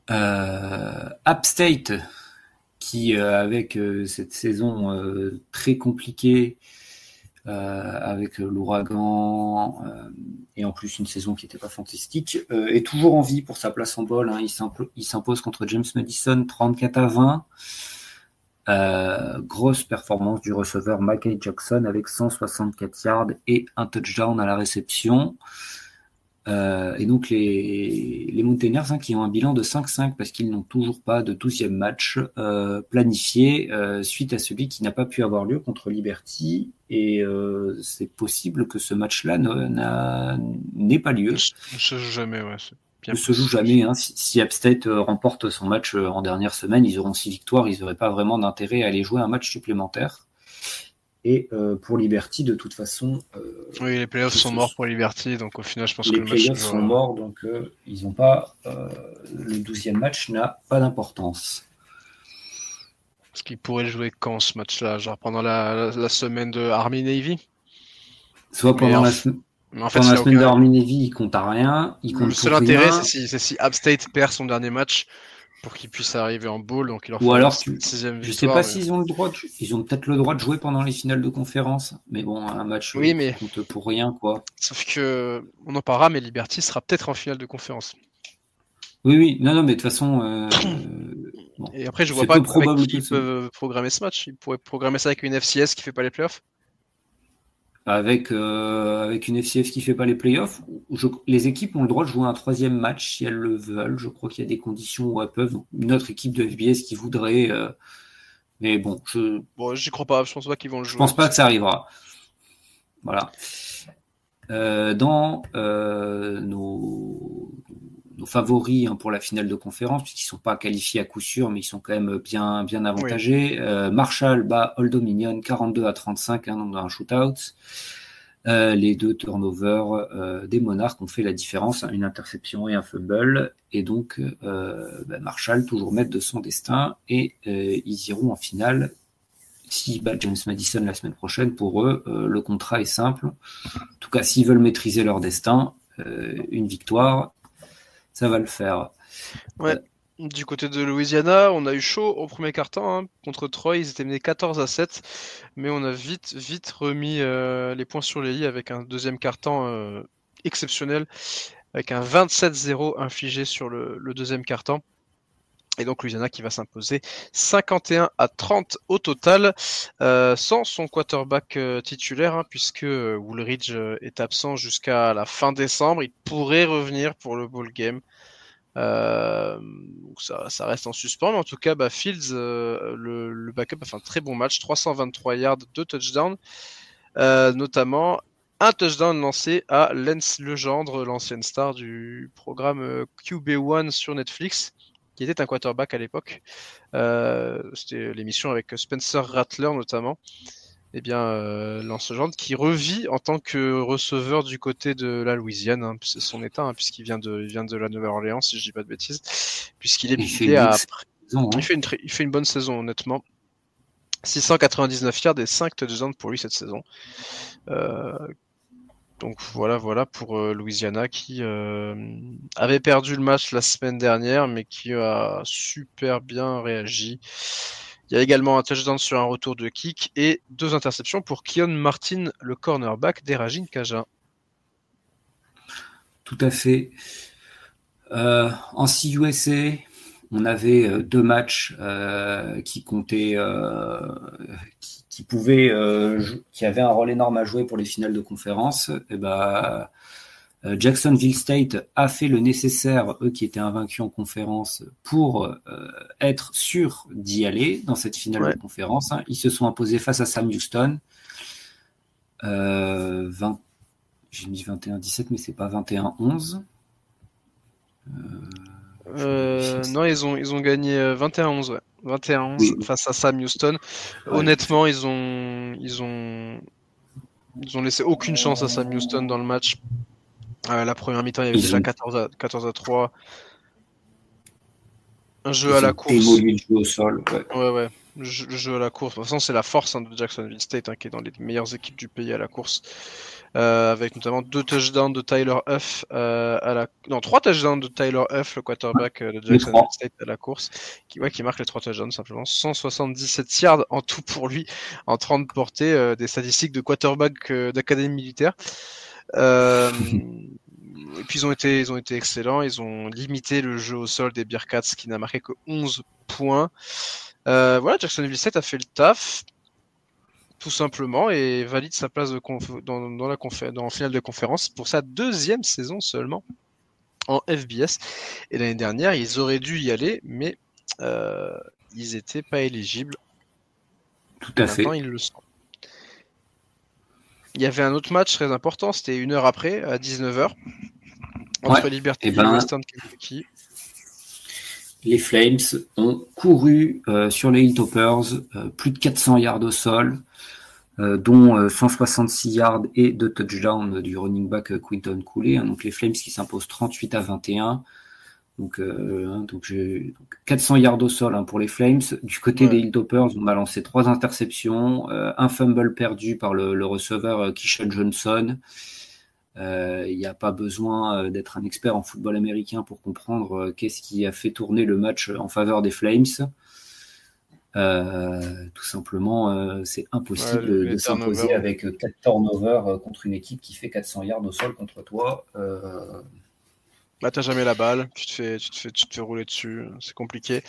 App State qui, avec cette saison très compliquée, avec l'Ouragan et en plus une saison qui n'était pas fantastique, est toujours en vie pour sa place en bowl. Hein. Il s'impose contre James Madison 34-20. Grosse performance du receveur Mackay Jackson avec 164 yards et un touchdown à la réception. Et donc les Mountaineers qui ont un bilan de 5-5 parce qu'ils n'ont toujours pas de 12e match planifié suite à celui qui n'a pas pu avoir lieu contre Liberty, et c'est possible que ce match-là n'ait pas lieu. Ne se joue jamais, ouais. Ne se joue jamais. Hein. Si App State remporte son match en dernière semaine, ils auront 6 victoires, ils n'auraient pas vraiment d'intérêt à aller jouer un match supplémentaire. Et pour Liberty, de toute façon... oui, les playoffs sont morts pour Liberty, donc au final, je pense que le match... Les playoffs sont morts, donc ils n'ont pas... le 12e match n'a pas d'importance. Parce qu'ils pourraient jouer quand, ce match-là? Genre pendant la semaine de Army-Navy? Soit pendant la semaine... En fait, pendant la semaine d'Army-Navy, il compte à rien. Le seul intérêt, c'est si App State perd son dernier match pour qu'ils puissent arriver en bowl, donc il leur faut ou alors, sixième victoire. Je sais pas s'ils ont le droit. Ils ont peut-être le droit de jouer pendant les finales de conférence, mais bon, un match oui, mais... compte pour rien, quoi. Sauf que on en parlera, mais Liberty sera peut-être en finale de conférence. Oui, non, mais de toute façon. Bon, et après, je vois pas comment ils peuvent programmer ce match. Ils pourraient programmer ça avec une FCS qui fait pas les playoffs. Avec une FCS qui fait pas les playoffs, les équipes ont le droit de jouer un 3e match si elles le veulent. Je crois qu'il y a des conditions où elles peuvent. Une autre équipe de FBS qui voudrait, mais bon, j'y crois pas. Je pense pas qu'ils vont le jouer. Je pense pas que ça arrivera. Voilà. Dans nos favoris pour la finale de conférence, puisqu'ils sont pas qualifiés à coup sûr, mais ils sont quand même bien avantagés. Oui. Marshall bat Old Dominion 42-35 dans un shootout. Les 2 turnovers des Monarchs ont fait la différence, une interception et un fumble, et donc Marshall toujours maître de son destin, et ils iront en finale. S'ils battent James Madison la semaine prochaine, pour eux, le contrat est simple. En tout cas, s'ils veulent maîtriser leur destin, une victoire, ça va le faire. Ouais. Du côté de Louisiana, on a eu chaud au premier quart-temps contre Troy. Ils étaient menés 14-7, mais on a vite remis les points sur les i avec un deuxième quart-temps exceptionnel, avec un 27-0 infligé sur le deuxième quart-temps. Et donc Louisiana qui va s'imposer 51-30 au total, sans son quarterback titulaire, puisque Woolridge est absent jusqu'à la fin décembre. Il pourrait revenir pour le bowl game. Donc ça reste en suspens, mais en tout cas, Fields, le backup, a fait un très bon match, 323 yards, 2 touchdowns, notamment un touchdown lancé à Lance Legendre, l'ancienne star du programme QB1 sur Netflix, qui était un quarterback à l'époque. C'était l'émission avec Spencer Rattler notamment. Eh bien, Lance Legendre qui revit en tant que receveur du côté de la Louisiane, c'est son état, puisqu'il vient de la Nouvelle-Orléans, si je dis pas de bêtises, puisqu'il est buté il fait une bonne saison, honnêtement. 699 yards et 5 touchdowns pour lui cette saison. Donc voilà pour Louisiana qui avait perdu le match la semaine dernière, mais qui a super bien réagi. Il y a également un touchdown sur un retour de kick et 2 interceptions pour Keon Martin, le cornerback des Ragin Cajun. Tout à fait. En CUSA, on avait 2 matchs qui comptaient, qui avaient un rôle énorme à jouer pour les finales de conférence. Et Jacksonville State a fait le nécessaire, eux qui étaient invaincus en conférence, pour être sûrs d'y aller dans cette finale de conférence. Ils se sont imposés face à Sam Houston. J'ai mis 21-17, mais c'est pas 21-11. Non, ils ont gagné 21-11, 21-11 face à Sam Houston. Ouais. Honnêtement, ils ont laissé aucune chance à Sam Houston dans le match. La première mi-temps, il y avait déjà 14-3. Un jeu à la course. Démoli le jeu au sol. Ouais. le jeu à la course. De toute façon, c'est la force de Jacksonville State qui est dans les meilleures équipes du pays à la course. Avec notamment 2 touchdowns de Tyler Huff non, 3 touchdowns de Tyler Huff, le quarterback de Jacksonville State à la course, qui marque les 3 touchdowns simplement. 177 yards en tout pour lui, en 30 portées, des statistiques de quarterback d'académie militaire. Et puis ils ont été excellents, ils ont limité le jeu au sol des Bearcats qui n'a marqué que 11 points. Voilà, Jacksonville State a fait le taf tout simplement et valide sa place dans finale de conférence pour sa 2e saison seulement en FBS. Et l'année dernière, ils auraient dû y aller, mais ils n'étaient pas éligibles. Tout à fait. Maintenant, ils le sont. Il y avait un autre match très important, c'était 1 heure après, à 19h, entre Liberty et Western Kentucky. Les Flames ont couru sur les Hilltoppers, plus de 400 yards au sol, dont 166 yards et 2 touchdowns du running back Quinton Cooley. Donc les Flames qui s'imposent 38-21. Donc 400 yards au sol pour les Flames. Du côté des Hilltoppers, on a lancé 3 interceptions, un fumble perdu par le receveur Keyshawn Johnson. Il n'y a pas besoin d'être un expert en football américain pour comprendre qu'est-ce qui a fait tourner le match en faveur des Flames. Tout simplement, c'est impossible de s'imposer avec 4 turnovers contre une équipe qui fait 400 yards au sol contre toi. Bah, t'as jamais la balle, tu te fais rouler dessus, c'est compliqué.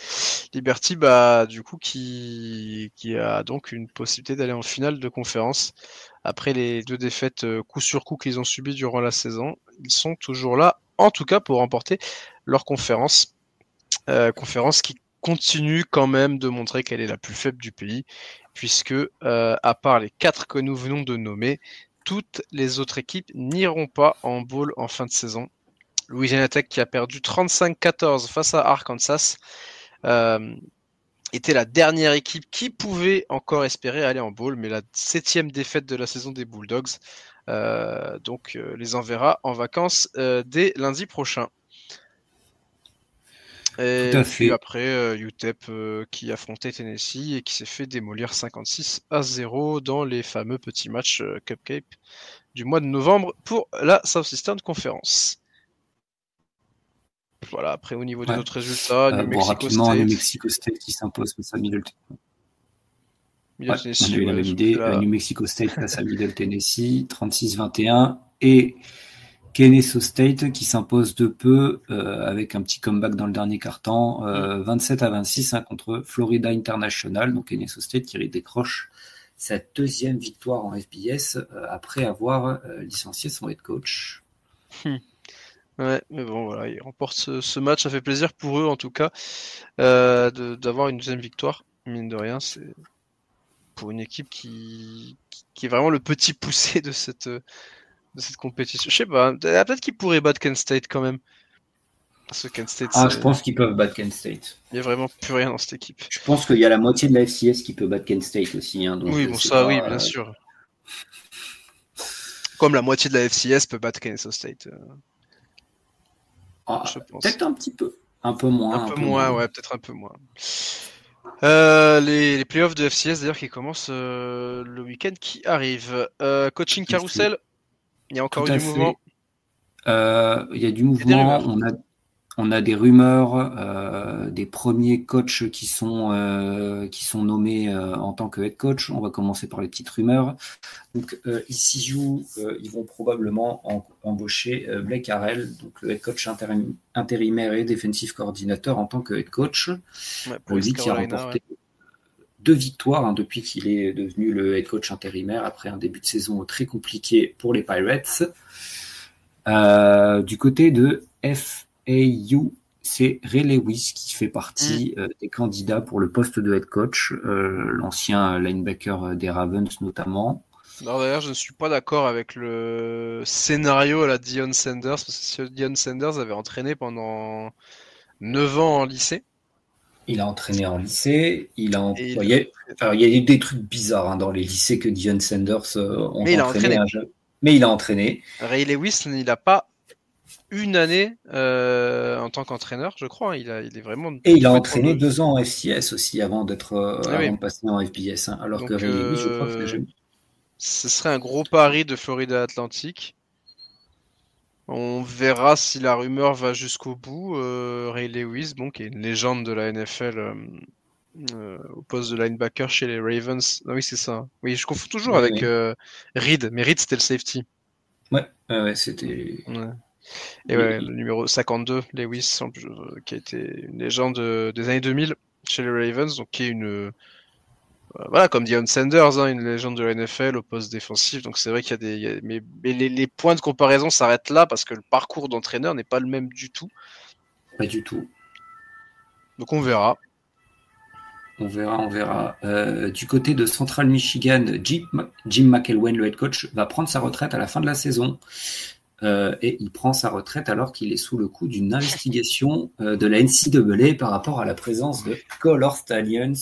Liberty, du coup, qui a donc une possibilité d'aller en finale de conférence. Après les 2 défaites coup sur coup qu'ils ont subies durant la saison, ils sont toujours là, en tout cas pour remporter leur conférence. Conférence qui continue quand même de montrer qu'elle est la plus faible du pays, puisque à part les 4 que nous venons de nommer, toutes les autres équipes n'iront pas en bowl en fin de saison. Louisiana Tech qui a perdu 35-14 face à Arkansas était la dernière équipe qui pouvait encore espérer aller en bowl, mais la 7e défaite de la saison des Bulldogs donc les enverra en vacances dès lundi prochain. Et puis après UTEP qui affrontait Tennessee et qui s'est fait démolir 56-0 dans les fameux petits matchs Cupcake du mois de novembre pour la Southeastern Conference. Voilà, après au niveau des autres résultats, New Mexico State qui s'impose face à Middle Tennessee. On a eu la même idée. New Mexico State face à Middle Tennessee, 36-21. Et Kennesaw State qui s'impose de peu avec un petit comeback dans le dernier quart-temps, 27-26 contre Florida International. Donc Kennesaw State qui décroche sa 2e victoire en FBS après avoir licencié son head coach. Ouais, mais bon, voilà, ils remportent ce match, ça fait plaisir pour eux en tout cas d'avoir une 2e victoire, mine de rien, c'est pour une équipe qui est vraiment le petit poussé de cette compétition. Je sais pas, peut-être qu'ils pourraient battre Kent State quand même. Parce que Kent State, je pense qu'ils peuvent battre Kent State. Il n'y a vraiment plus rien dans cette équipe. Je pense qu'il y a la moitié de la FCS qui peut battre Kent State aussi. Donc oui, bon ça, oui, bien sûr. Comme la moitié de la FCS peut battre Kennesaw State. Je pense. Peut-être un petit peu. Un peu moins. Ouais, peut-être un peu moins. Les playoffs de FCS d'ailleurs qui commencent le week-end qui arrive. Coaching carousel, il y a encore eu du mouvement. Il y a du mouvement. On a des rumeurs, des premiers coachs qui sont nommés en tant que head coach. On va commencer par les petites rumeurs. Donc ECU, ils vont probablement embaucher Blake Harrell, donc le head coach intérimaire et defensive coordinateur en tant que head coach. Pour lui qui a remporté 2 victoires depuis qu'il est devenu le head coach intérimaire après un début de saison très compliqué pour les Pirates. Du côté de FAU, c'est Ray Lewis qui fait partie des candidats pour le poste de head coach, l'ancien linebacker des Ravens notamment. Alors d'ailleurs, je ne suis pas d'accord avec le scénario à la Deion Sanders, parce que Deion Sanders avait entraîné pendant 9 ans en lycée. Il a entraîné en lycée, il y a eu des trucs bizarres dans les lycées que Deion Sanders ont entraîné. Mais il a entraîné. Ray Lewis, il n'a pas une année en tant qu'entraîneur, je crois. Hein. Il est vraiment Et il a doué pour entraîné le. 2 ans en FCS aussi avant Ah oui. de passer en FBS. Hein. Alors que Donc, Ray Lewis, je crois que c'est jamais. ce serait un gros pari de Florida Atlantic. On verra si la rumeur va jusqu'au bout. Ray Lewis, bon, qui est une légende de la NFL au poste de linebacker chez les Ravens. Ah oui, c'est ça. Oui, je confonds toujours Oui, avec oui. Reed, mais Reed c'était le safety. Ouais, c'était. Ouais. Et ouais, il- le numéro 52, Lewis, qui a été une légende des années 2000 chez les Ravens, donc qui est voilà, comme Deion Sanders, hein, une légende de la NFL au poste défensif. Donc c'est vrai qu'il y a mais les points de comparaison s'arrêtent là parce que le parcours d'entraîneur n'est pas le même du tout. Pas du tout. Donc on verra. On verra, on verra. Du côté de Central Michigan, Jim McElwain, le head coach, va prendre sa retraite à la fin de la saison. Et il prend sa retraite alors qu'il est sous le coup d'une investigation de la NCAA par rapport à la présence de Color Stallions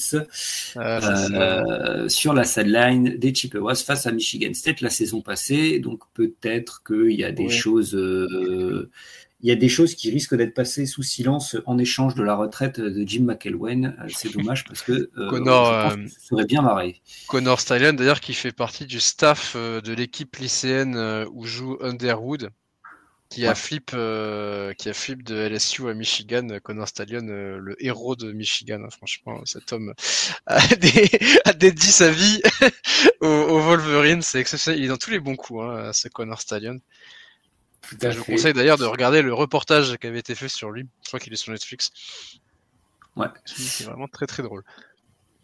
sur la sideline des Chippewas face à Michigan State la saison passée. Donc peut-être qu'il y a des choses il y a des choses qui risquent d'être passées sous silence en échange de la retraite de Jim McElwain. C'est dommage parce que je pense que ce serait bien marré. Connor Stallion, d'ailleurs, qui fait partie du staff de l'équipe lycéenne où joue Underwood, qui a flip de LSU à Michigan. Connor Stallion, le héros de Michigan. Hein, franchement, cet homme a dédié sa vie au Wolverine. C'est exceptionnel. Il est dans tous les bons coups, hein, ce Connor Stallion. Tout à Je vous fait. conseille d'ailleurs de regarder le reportage qui avait été fait sur lui. Je crois qu'il est sur Netflix. Ouais. Qui est vraiment très très drôle.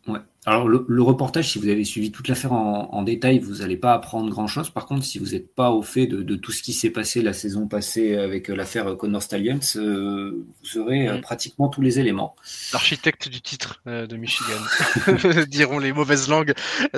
Ouais. Alors le reportage, si vous avez suivi toute l'affaire en détail, vous n'allez pas apprendre grand-chose. Par contre, si vous n'êtes pas au fait de tout ce qui s'est passé la saison passée avec l'affaire Connor Stallions, vous aurez pratiquement tous les éléments. L'architecte du titre de Michigan, diront les mauvaises langues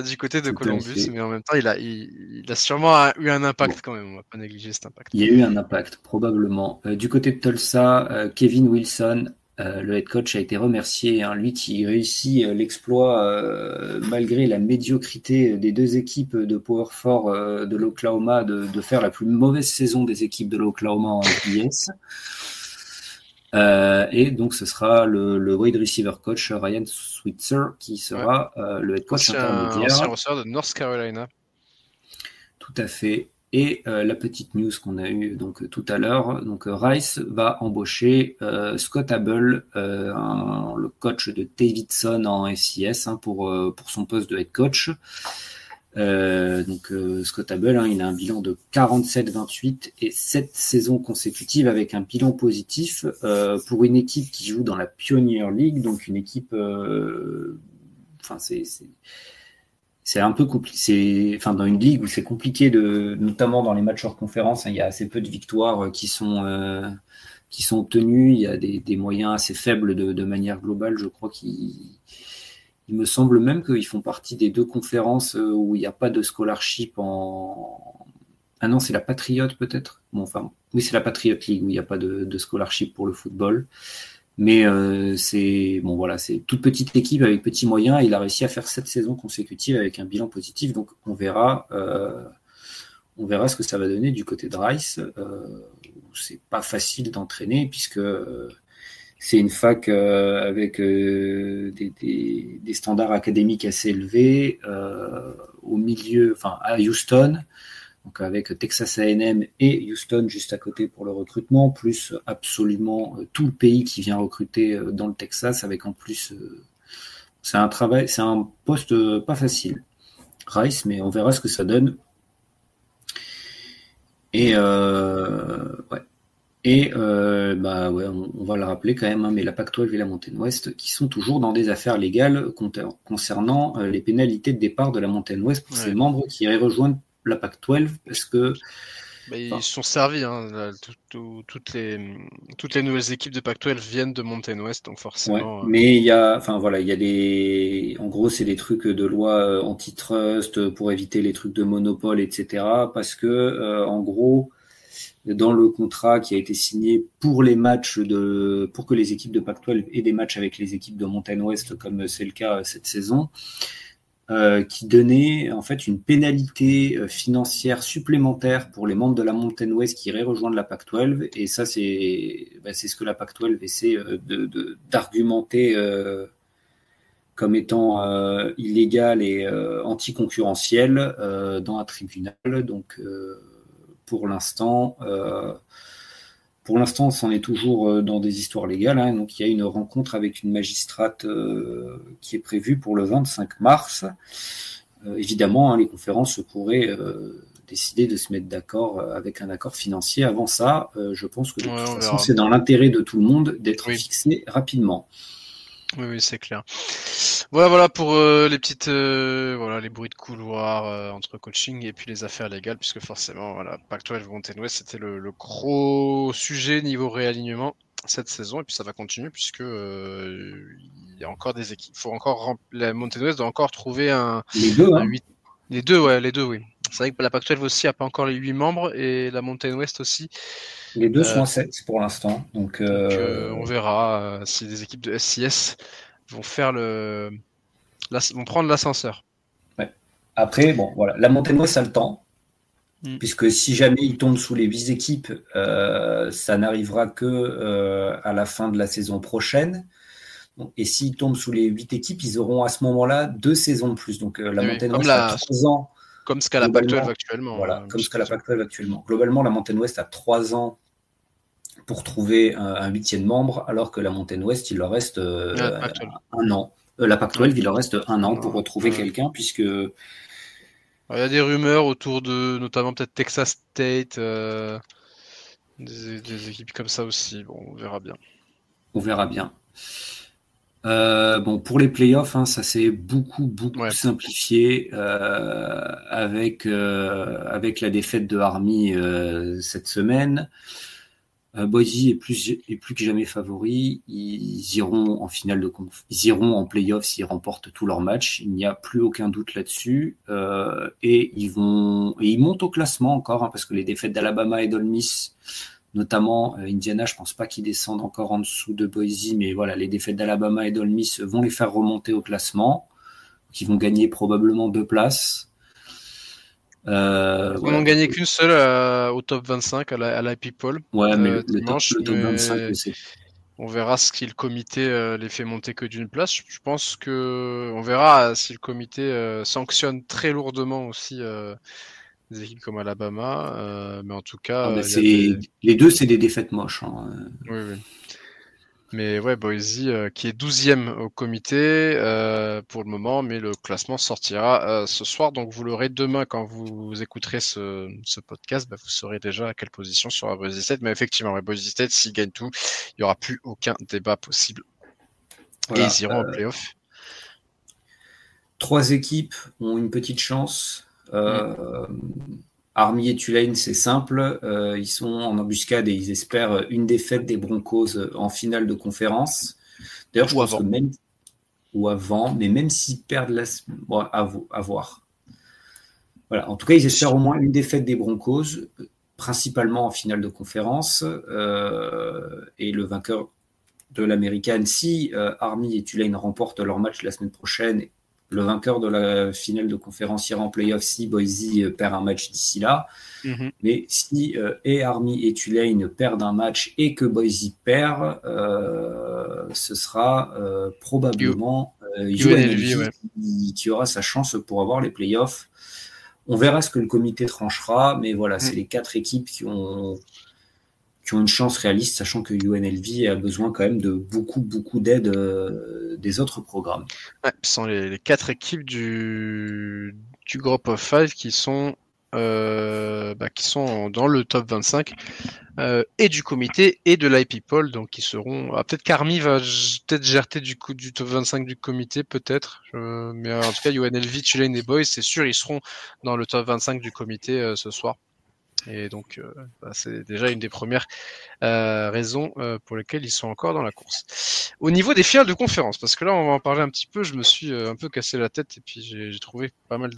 du côté de Columbus, mais en même temps, il a sûrement eu un impact quand même. On va pas négliger cet impact. Il y a eu un impact, probablement. Du côté de Tulsa, Kevin Wilson, le head coach, a été remercié. Hein, lui qui réussit l'exploit malgré la médiocrité des deux équipes de Power 4 de l'Oklahoma de faire la plus mauvaise saison des équipes de l'Oklahoma en FBS. Et donc ce sera le wide receiver coach Ryan Switzer qui sera le head coach intermédiaire. Ancien receveur de North Carolina. Tout à fait. Et la petite news qu'on a eue donc tout à l'heure, donc Rice va embaucher Scott Abel, le coach de Davidson en FCS, hein, pour son poste de head coach. Scott Abel, hein, il a un bilan de 47-28 et 7 saisons consécutives avec un bilan positif pour une équipe qui joue dans la Pioneer League, donc une équipe, c'est un peu compliqué. Enfin, dans une ligue où c'est compliqué notamment dans les matchs hors conférence, hein, il y a assez peu de victoires qui sont obtenues. Il y a des moyens assez faibles de manière globale. Je crois qu'il me semble même qu'ils font partie des 2 conférences où il n'y a pas de scholarship Ah non, c'est la Patriot peut-être. Bon, enfin, oui, c'est la Patriot League où il n'y a pas de scholarship pour le football. Mais c'est toute petite équipe avec petits moyens. Il a réussi à faire 7 saisons consécutives avec un bilan positif. Donc on verra ce que ça va donner du côté de Rice. C'est pas facile d'entraîner puisque c'est une fac avec des standards académiques assez élevés au milieu, enfin à Houston. Donc avec Texas A&M et Houston juste à côté pour le recrutement, plus absolument tout le pays qui vient recruter dans le Texas, avec en plus c'est un poste pas facile. Rice, mais on verra ce que ça donne. Et ouais. Et on va le rappeler quand même, hein, mais la Pac-12 et la Mountain West qui sont toujours dans des affaires légales concernant les pénalités de départ de la Mountain West pour ses membres qui iraient rejoindre la Pac-12 parce que ils se sont servis. Hein, toutes les nouvelles équipes de Pac-12 viennent de Mountain West, donc forcément. Ouais, mais il y a en gros, c'est des trucs de loi antitrust pour éviter les trucs de monopole, etc. Parce que en gros, dans le contrat qui a été signé pour les matchs pour que les équipes de Pac-12 aient des matchs avec les équipes de Mountain West, comme c'est le cas cette saison. qui donnait en fait une pénalité financière supplémentaire pour les membres de la Mountain West qui iraient rejoindre la Pac-12. Et ça, c'est ce que la Pac-12 essaie d'argumenter comme étant illégal et anticoncurrentiel dans un tribunal. Donc, pour l'instant, on s'en est toujours dans des histoires légales. Hein. Donc, il y a une rencontre avec une magistrate qui est prévue pour le 25 mars. Évidemment, hein, les conférences pourraient décider de se mettre d'accord avec un accord financier. Avant ça, je pense que de toute façon, c'est dans l'intérêt de tout le monde d'être fixé rapidement. Oui, c'est clair. Voilà pour les petites, les bruits de couloir entre coaching et puis les affaires légales, puisque forcément, Pac-12 Mountain West, c'était le gros sujet niveau réalignement cette saison, et puis ça va continuer puisque il y a encore des équipes. La Mountain West doit encore trouver les deux, hein. 8. Les deux, oui. C'est vrai que la Pac-12 aussi n'a pas encore les 8 membres et la Mountain West aussi. Les deux sont à 7 pour l'instant. Donc, on verra si les équipes de FCS vont vont prendre l'ascenseur. Ouais. Après, la Mountain West a le temps, puisque si jamais ils tombent sous les 8 équipes, ça n'arrivera que à la fin de la saison prochaine. Et s'ils tombent sous les 8 équipes, ils auront à ce moment-là 2 saisons de plus. Donc la Mountain West a 3 ans. Comme ce qu'a la Pac-12 actuellement. Voilà, comme ce qu'a la Pac-12 actuellement. Globalement, la Mountain West a 3 ans pour trouver un 8e membre, alors que la Mountain West, il leur reste 1 an. La Pac-12, il leur reste 1 an pour retrouver quelqu'un, puisque... Il y a des rumeurs autour de, notamment peut-être Texas State, des équipes comme ça aussi. Bon, on verra bien. On verra bien. Pour les playoffs, hein, ça s'est beaucoup simplifié avec la défaite de Army cette semaine. Boise est plus que jamais favori. Ils iront en finale ils iront en playoffs s'ils remportent tous leurs matchs. Il n'y a plus aucun doute là-dessus. Et ils montent au classement encore, hein, parce que les défaites d'Alabama et d'Ole Miss, notamment Indiana, je pense pas qu'ils descendent encore en dessous de Boise, mais voilà, les défaites d'Alabama et d'Ole Miss vont les faire remonter au classement, qui vont gagner probablement 2 places. Ils n'ont gagné qu'une seule au top 25 à la People. Ouais, mais le top 25, c'est... On verra si le comité les fait monter que d'une place. Je pense on verra si le comité sanctionne très lourdement aussi des équipes comme Alabama, mais en tout cas, les deux, c'est des défaites moches. Hein. Oui. Mais ouais, Boise qui est 12e au comité pour le moment, mais le classement sortira ce soir, donc vous l'aurez demain quand vous écouterez ce podcast, vous saurez déjà à quelle position sera Boise State. Mais effectivement, Boise State, s'ils gagnent tout, il n'y aura plus aucun débat possible. Voilà, et ils iront en playoff. 3 équipes ont une petite chance. Army et Tulane, c'est simple. Ils sont en embuscade et ils espèrent une défaite des Broncos en finale de conférence. D'ailleurs, je pense que même ou avant, mais même s'ils perdent à voir. Voilà. En tout cas, ils espèrent au moins une défaite des Broncos, principalement en finale de conférence. Et le vainqueur de l'American, si Army et Tulane remportent leur match la semaine prochaine, le vainqueur de la finale de conférence ira en playoff si Boise perd un match d'ici là. Mais si et Army et Tulane perdent un match et que Boise perd, ce sera probablement UNLV qui aura sa chance pour avoir les playoffs. On verra ce que le comité tranchera, mais voilà, c'est les 4 équipes qui ont une chance réaliste, sachant que UNLV a besoin quand même de beaucoup d'aide des autres programmes. Ouais, ce sont les 4 équipes du Group of 5 qui sont dans le top 25 et du comité et de l'IPPOL, donc qui seront... peut-être qu'Army va peut-être gérer du top 25 du comité, peut-être, mais en tout cas UNLV, Tulane et Boys, c'est sûr, ils seront dans le top 25 du comité ce soir. Et donc, c'est déjà une des premières raisons pour lesquelles ils sont encore dans la course. Au niveau des finales de conférence, parce que là, on va en parler un petit peu, je me suis un peu cassé la tête et puis j'ai trouvé pas mal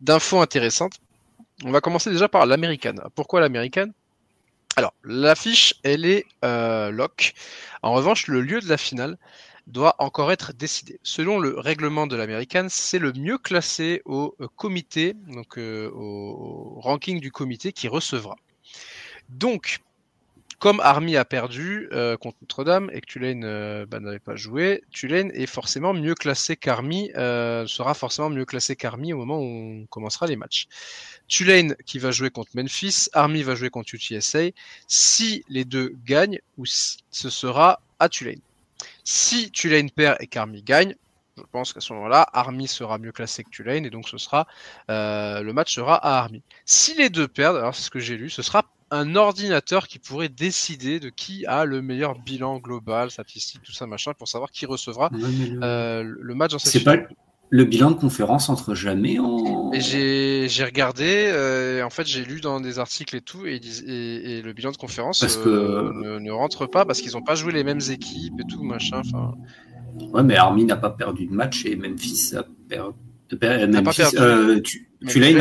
d'infos intéressantes. On va commencer déjà par l'American. Pourquoi l'American ? Alors, l'affiche, elle est lock. En revanche, le lieu de la finale doit encore être décidé. Selon le règlement de l'American, c'est le mieux classé au comité, donc au ranking du comité qui recevra. Donc, comme Army a perdu contre Notre-Dame et que Tulane n'avait pas joué, Tulane est forcément mieux classé qu'Army, sera forcément mieux classé qu'Army au moment où on commencera les matchs. Tulane qui va jouer contre Memphis, Army va jouer contre UTSA. Si les deux gagnent, ou si, ce sera à Tulane. Si Tulane perd et qu'Army gagne, je pense qu'à ce moment-là, Army sera mieux classé que Tulane et donc ce sera le match sera à Army. Si les deux perdent, alors c'est ce que j'ai lu, ce sera un ordinateur qui pourrait décider de qui a le meilleur bilan global, statistique, tout ça machin, pour savoir qui recevra le match dans cette finale. Pas le bilan de conférence entre jamais en... Et j'ai regardé, en fait j'ai lu dans des articles et tout, et le bilan de conférence ne rentre pas parce qu'ils n'ont pas joué les mêmes équipes et tout machin. Enfin. Ouais, mais Army n'a pas perdu de match et Memphis a perdu. Tulane n'a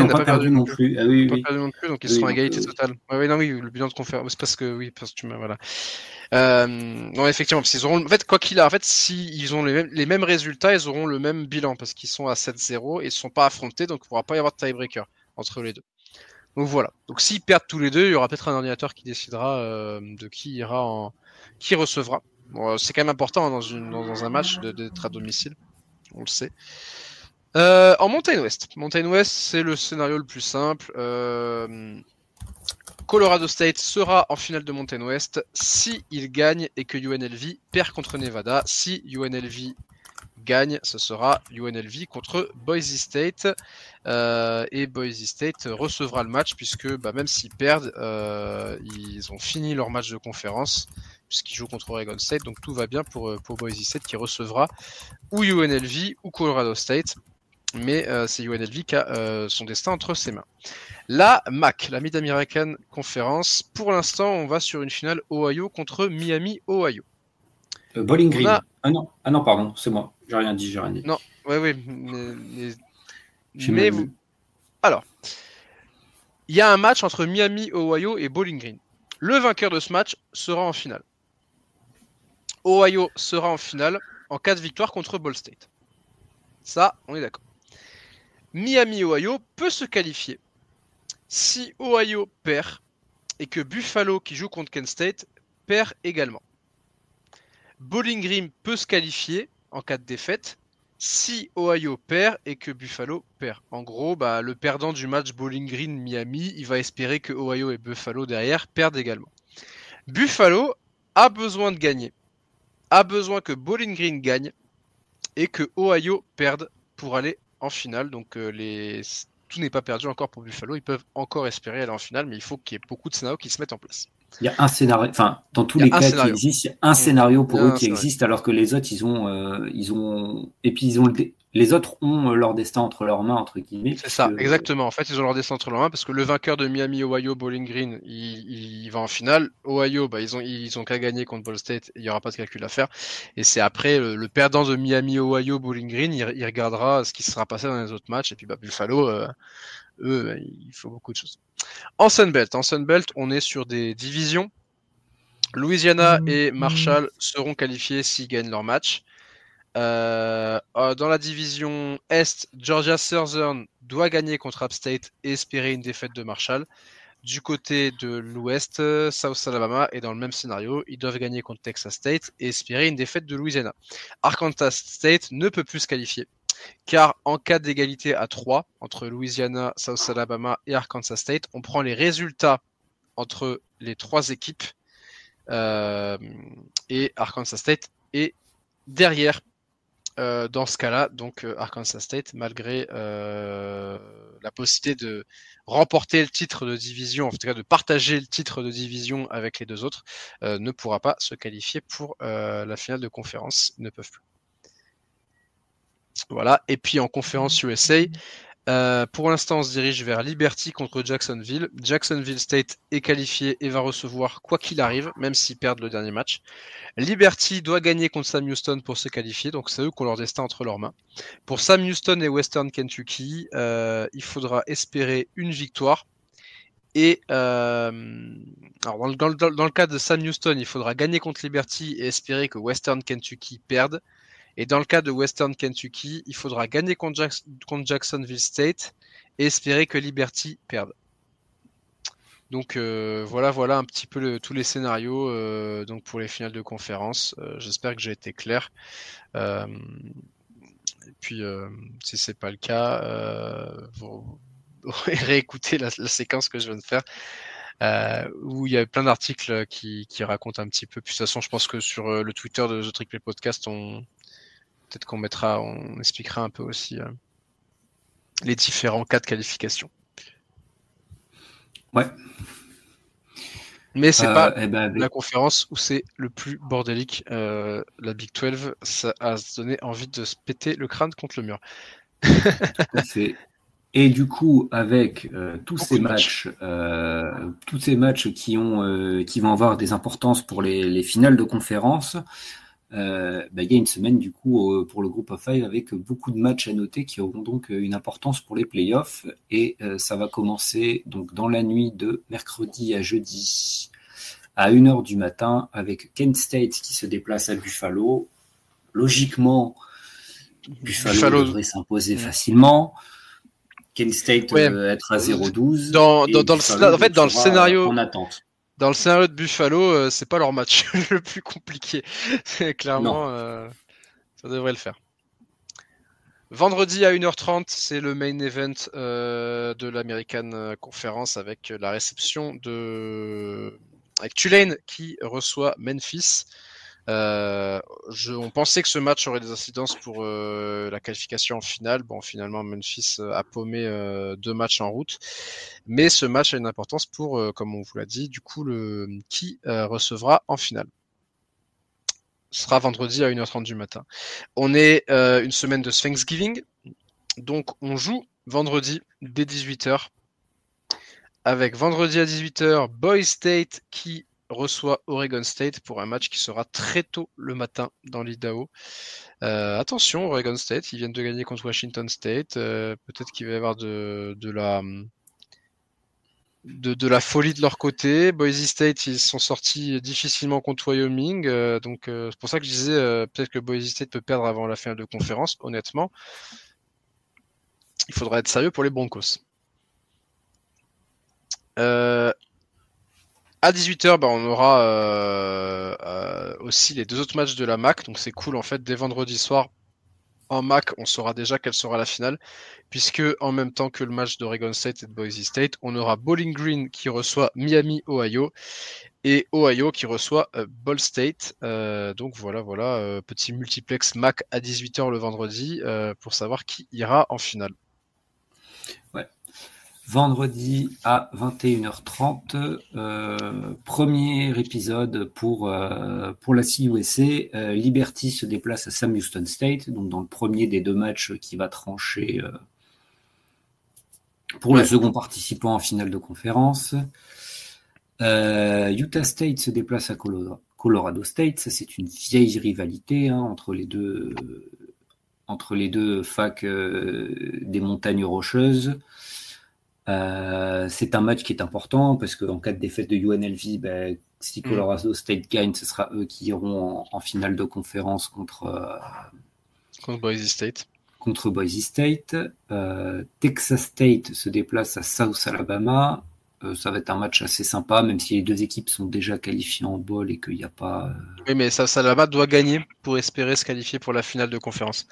pas perdu non plus. Ah oui, oui. Pas perdu non plus, donc ils seront à égalité totale. Ouais, non, oui, le bilan de conférence, c'est parce que tu m'as voilà. Non, effectivement, parce qu'ils auront, en fait, quoi qu'il a, en fait, s'ils ont les mêmes résultats, ils auront le même bilan parce qu'ils sont à 7-0 et ils ne sont pas affrontés, donc il ne pourra pas y avoir de tiebreaker entre les deux. Donc voilà. Donc s'ils perdent tous les deux, il y aura peut-être un ordinateur qui décidera de qui recevra. Bon, c'est quand même important dans un match d'être à domicile. On le sait. En Mountain West. Mountain West, c'est le scénario le plus simple. Colorado State sera en finale de Mountain West si il gagne et que UNLV perd contre Nevada. Si UNLV gagne, ce sera UNLV contre Boise State. Et Boise State recevra le match puisque même s'ils perdent, ils ont fini leur match de conférence puisqu'ils jouent contre Oregon State. Donc tout va bien pour Boise State qui recevra ou UNLV ou Colorado State. Mais c'est UNLV qui a son destin entre ses mains. La MAC, la Mid-American Conference, pour l'instant, on va sur une finale Ohio contre Miami, Ohio. Bowling Green. Ah non, pardon, c'est moi. J'ai rien dit. Non, oui. Mais vous... Alors, il y a un match entre Miami, Ohio et Bowling Green. Le vainqueur de ce match sera en finale. Ohio sera en finale en cas de victoire contre Ball State. Ça, on est d'accord. Miami, Ohio peut se qualifier si Ohio perd et que Buffalo, qui joue contre Kent State, perd également. Bowling Green peut se qualifier en cas de défaite si Ohio perd et que Buffalo perd. En gros, le perdant du match Bowling Green-Miami, il va espérer que Ohio et Buffalo derrière perdent également. Buffalo a besoin de gagner, a besoin que Bowling Green gagne et que Ohio perde pour aller en finale. Donc tout n'est pas perdu encore pour Buffalo. Ils peuvent encore espérer aller en finale, mais il faut qu'il y ait beaucoup de scénarios qui se mettent en place. Il y a un scénario, enfin, dans tous les cas qui existent, il y a un scénario pour eux qui existe, alors que les autres, les autres ont leur destin entre leurs mains, entre guillemets. C'est ça, exactement. En fait, ils ont leur destin entre leurs mains parce que le vainqueur de Miami, Ohio, Bowling Green, il va en finale. Ohio, ils ont qu'à gagner contre Ball State, il n'y aura pas de calcul à faire. Et c'est après le perdant de Miami, Ohio, Bowling Green, il regardera ce qui sera passé dans les autres matchs. Et puis Buffalo, eux, il faut beaucoup de choses. En Sunbelt, on est sur des divisions. Louisiana et Marshall seront qualifiés s'ils gagnent leur match. Dans la division Est, Georgia Southern doit gagner contre App State et espérer une défaite de Marshall. Du côté de l'Ouest, South Alabama est dans le même scénario. Ils doivent gagner contre Texas State et espérer une défaite de Louisiana. Arkansas State ne peut plus se qualifier. Car en cas d'égalité à 3 entre Louisiana, South Alabama et Arkansas State, on prend les résultats entre les trois équipes et Arkansas State est derrière dans ce cas-là. Donc Arkansas State, malgré la possibilité de remporter le titre de division, en tout cas de partager le titre de division avec les deux autres, ne pourra pas se qualifier pour la finale de conférence. Ils ne peuvent plus. Voilà, et puis en conférence USA, pour l'instant on se dirige vers Liberty contre Jacksonville. Jacksonville State est qualifié et va recevoir quoi qu'il arrive, même s'ils perdent le dernier match. Liberty doit gagner contre Sam Houston pour se qualifier, donc c'est eux qui ont leur destin entre leurs mains. Pour Sam Houston et Western Kentucky, il faudra espérer une victoire Et alors dans le cas de Sam Houston, il faudra gagner contre Liberty et espérer que Western Kentucky perde. Et dans le cas de Western Kentucky, il faudra gagner contre Jacksonville State et espérer que Liberty perde. Donc voilà un petit peu tous les scénarios donc pour les finales de conférence. J'espère que j'ai été clair. Et puis si c'est pas le cas, vous réécoutez la séquence que je viens de faire. Où il y a plein d'articles qui racontent un petit peu. Puis de toute façon, je pense que sur le Twitter de The Trick Play Podcast, peut-être qu'on expliquera un peu aussi les différents cas de qualification. Ouais. Mais c'est pas la conférence où c'est le plus bordélique. La Big 12, ça a donné envie de se péter le crâne contre le mur. Tout à fait. Et du coup, avec tous ces matchs qui vont avoir des importances pour les finales de conférence, il y a une semaine du coup pour le Group of Five avec beaucoup de matchs à noter qui auront donc une importance pour les playoffs. Et ça va commencer donc dans la nuit de mercredi à jeudi à 1h du matin avec Kent State qui se déplace à Buffalo. Logiquement, Buffalo devrait s'imposer facilement. Kent State être à 0-12. Dans le scénario en attente. Dans le scénario de Buffalo, c'est pas leur match le plus compliqué. Clairement, ça devrait le faire. Vendredi à 1h30, c'est le main event de l'American Conference avec la réception avec Tulane qui reçoit Memphis. On pensait que ce match aurait des incidences pour la qualification en finale. Bon, finalement, Memphis a paumé 2 matchs en route. Mais ce match a une importance pour, comme on vous l'a dit, du coup, qui recevra en finale. Ce sera vendredi à 1h30 du matin. On est une semaine de Thanksgiving. Donc, on joue vendredi dès 18h. Avec vendredi à 18h, Boise State qui reçoit Oregon State pour un match qui sera très tôt le matin dans l'Idaho. Attention, Oregon State, ils viennent de gagner contre Washington State. Peut-être qu'il va y avoir de la folie de leur côté. Boise State, ils sont sortis difficilement contre Wyoming. Donc c'est pour ça que je disais peut-être que Boise State peut perdre avant la finale de conférence. Honnêtement, il faudra être sérieux pour les Broncos. À 18h, on aura aussi les 2 autres matchs de la MAC. Donc c'est cool en fait, dès vendredi soir, en MAC, on saura déjà quelle sera la finale. Puisque en même temps que le match d'Oregon State et de Boise State, on aura Bowling Green qui reçoit Miami, Ohio. Et Ohio qui reçoit Ball State. Donc voilà, petit multiplex MAC à 18h le vendredi pour savoir qui ira en finale. Ouais. Vendredi à 21h30, premier épisode pour la CUSA. Liberty se déplace à Sam Houston State, donc dans le premier des 2 matchs qui va trancher pour le second participant en finale de conférence. Utah State se déplace à Colorado State. Ça, c'est une vieille rivalité entre les deux facs des montagnes rocheuses. C'est un match qui est important parce qu'en cas de défaite de UNLV, si Colorado State gagne, ce sera eux qui iront en finale de conférence contre Boise State. Texas State se déplace à South Alabama. Ça va être un match assez sympa, même si les 2 équipes sont déjà qualifiées en bowl et qu'il n'y a pas... Oui, mais South Alabama doit gagner pour espérer se qualifier pour la finale de conférence.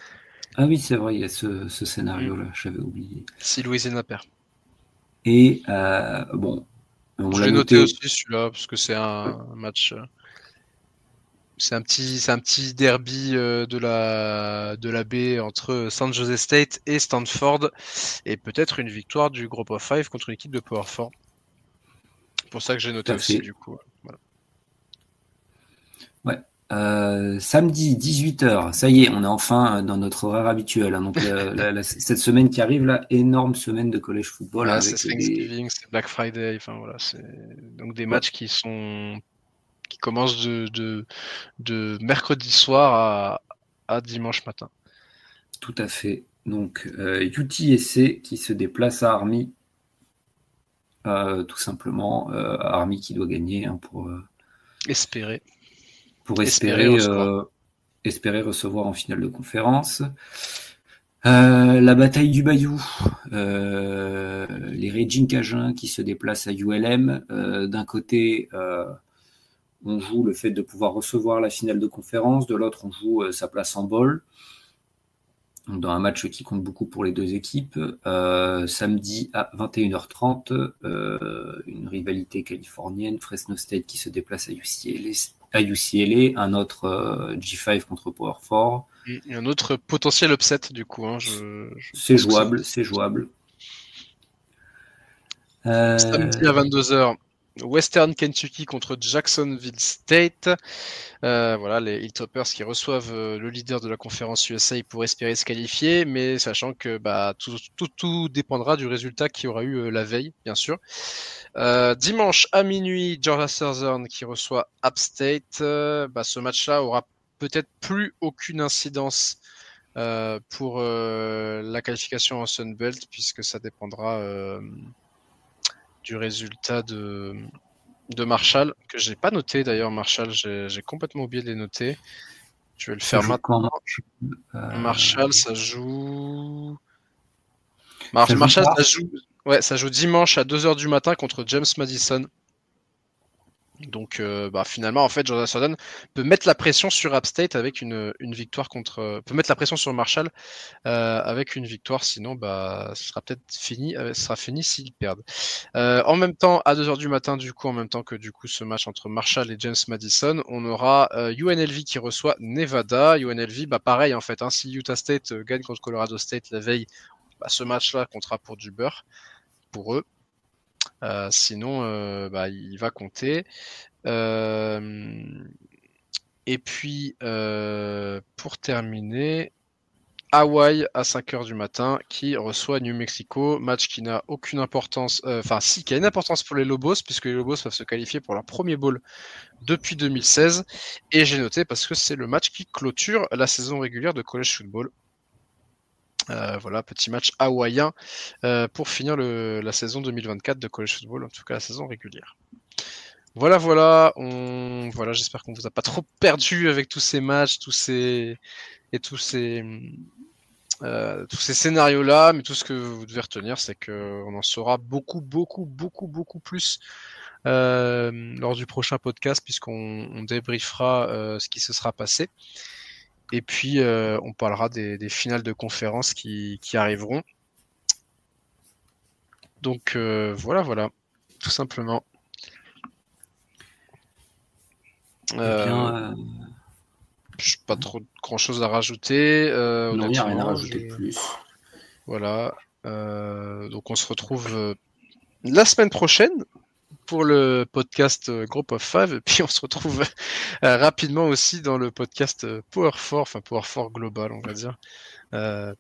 Ah oui, c'est vrai, il y a ce scénario-là, j'avais oublié. Si Louisiana perd. Et je l'ai noté aussi celui-là parce que c'est un match, c'est un petit derby de la baie entre San Jose State et Stanford et peut-être une victoire du Group of Five contre une équipe de Power 4. C'est pour ça que j'ai noté aussi du coup. Voilà. Ouais. Samedi 18h, ça y est, on est enfin dans notre horaire habituel. Donc cette semaine qui arrive là, énorme semaine de college football. Avec c'est Thanksgiving, c'est Black Friday, enfin voilà, c'est donc des matchs qui commencent de mercredi soir à dimanche matin. Tout à fait. Donc UTSC qui se déplace à Army tout simplement. Army qui doit gagner pour Espérer espérer recevoir. espérer recevoir en finale de conférence. La bataille du Bayou, les Raging Cajuns qui se déplacent à ULM. D'un côté, on joue le fait de pouvoir recevoir la finale de conférence, de l'autre, on joue sa place en bowl. Dans un match qui compte beaucoup pour les deux équipes. Samedi à 21h30, une rivalité californienne, Fresno State qui se déplace à UCLA, un autre G5 contre Power 4. Et un autre potentiel upset du coup. C'est jouable, c'est jouable. Samedi à 22h, Western Kentucky contre Jacksonville State. Voilà, les Hilltoppers qui reçoivent le leader de la conférence USA pour espérer se qualifier, mais sachant que tout dépendra du résultat qu'il y aura eu la veille, bien sûr. Dimanche à minuit, Georgia Southern qui reçoit App State. Ce match-là aura peut-être plus aucune incidence pour la qualification en Sun Belt, puisque ça dépendra du résultat de Marshall, que j'ai pas noté d'ailleurs. Marshall, j'ai complètement oublié de les noter. Je vais le faire maintenant. Marshall, ça joue. Marshall, ça joue dimanche à 2h du matin contre James Madison. Donc finalement, en fait, Georgia Southern peut mettre la pression sur App State avec une victoire peut mettre la pression sur Marshall avec une victoire, sinon ce sera peut-être fini, s'ils perdent. En même temps, à 2h du matin, en même temps que ce match entre Marshall et James Madison, on aura UNLV qui reçoit Nevada. UNLV, pareil en fait, si Utah State gagne contre Colorado State la veille, ce match-là comptera pour du beurre pour eux. Sinon, il va compter. Et puis, pour terminer, Hawaï à 5h du matin qui reçoit New Mexico, match qui n'a aucune importance, qui a une importance pour les Lobos, puisque les Lobos peuvent se qualifier pour leur premier bowl depuis 2016, et j'ai noté parce que c'est le match qui clôture la saison régulière de college football. Voilà, petit match hawaïen pour finir la saison 2024 de college football, en tout cas la saison régulière. Voilà, j'espère qu'on vous a pas trop perdu avec tous ces matchs, tous ces scénarios-là, mais tout ce que vous devez retenir, c'est qu'on en saura beaucoup plus lors du prochain podcast, puisqu'on débriefera ce qui se sera passé. Et puis, on parlera des finales de conférence qui arriveront. Donc, voilà, tout simplement. Je n'ai pas trop grand-chose à rajouter. Non, il n'y a rien à rajouter de plus. Voilà. Donc, on se retrouve la semaine prochaine pour le podcast Group of Five, et puis on se retrouve rapidement aussi dans le podcast Power 4 global, on va dire,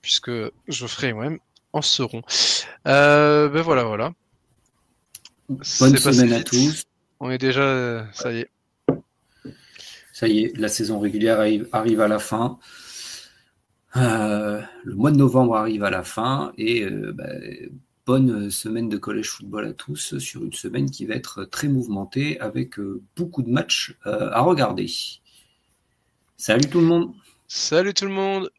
puisque Geoffrey et moi-même en seront. Voilà. Bonne semaine à tous. On est déjà, ça y est. Ça y est, la saison régulière arrive à la fin. Le mois de novembre arrive à la fin et bonne semaine de college football à tous sur une semaine qui va être très mouvementée avec beaucoup de matchs à regarder. Salut tout le monde. Salut tout le monde.